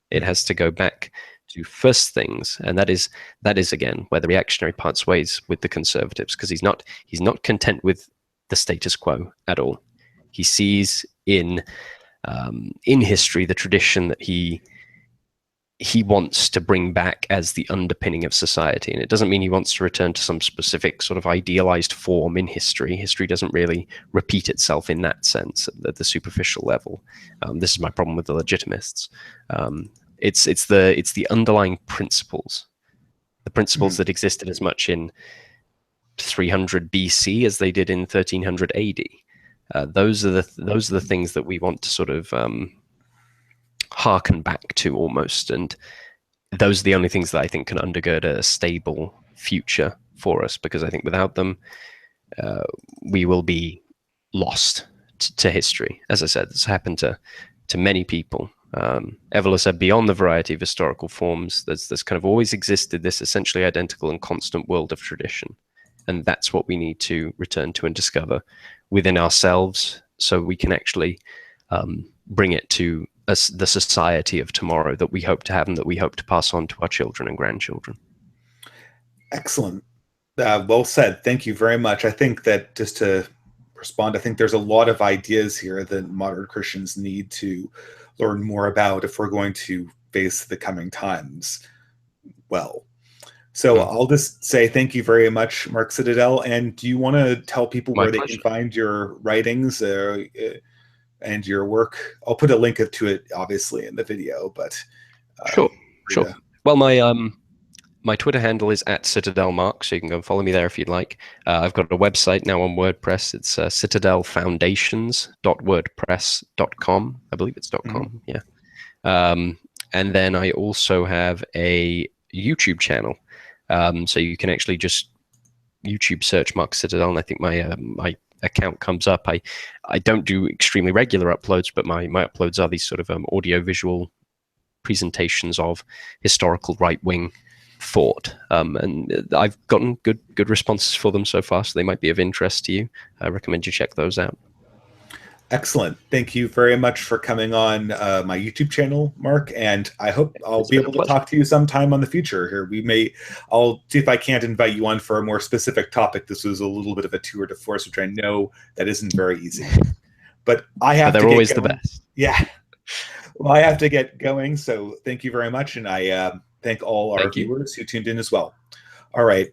It has to go back to first things, and that is again where the reactionary parts ways with the conservatives, because he's not content with the status quo at all. He sees in history the tradition that he wants to bring back as the underpinning of society. And it doesn't mean he wants to return to some specific sort of idealized form in history. History doesn't really repeat itself in that sense at the superficial level. This is my problem with the legitimists. It's the underlying principles, the principles that existed as much in 300 BC as they did in 1300 AD. Those are the things that we want to sort of harken back to almost, and those are the only things that I think can undergird a stable future for us, because I think without them we will be lost to history. As I said, it's happened to many people. Evola said, beyond the variety of historical forms, there's kind of always existed this essentially identical and constant world of tradition, and that's what we need to return to and discover within ourselves, so we can actually bring it to the society of tomorrow that we hope to have and that we hope to pass on to our children and grandchildren. Excellent. Well said. Thank you very much. I think that, just to respond, I think there's a lot of ideas here that modern Christians need to learn more about if we're going to face the coming times well. So I'll just say thank you very much, Mark Citadel. And do you want to tell people where they can find your writings and your work? I'll put a link to it, obviously, in the video. But sure. Well, my Twitter handle is @CitadelMark, so you can go and follow me there if you'd like. I've got a website now on WordPress. It's citadelfoundations.wordpress.com. I believe it's .com. Yeah. And then I also have a YouTube channel. So you can actually just YouTube search Mark Citadel, and I think my account comes up. I don't do extremely regular uploads, but my uploads are these sort of audio-visual presentations of historical right-wing thought, and I've gotten good responses for them so far, so they might be of interest to you. I recommend you check those out. Excellent. Thank you very much for coming on my YouTube channel, Mark, and I hope I'll be able to talk to you sometime on the future here. I'll see if I can't invite you on for a more specific topic. This was a little bit of a tour de force, which I know that isn't very easy, but I have to get going. They're always the best. Yeah. Well, I have to get going, so thank you very much, and I thank all our viewers who tuned in as well. All right.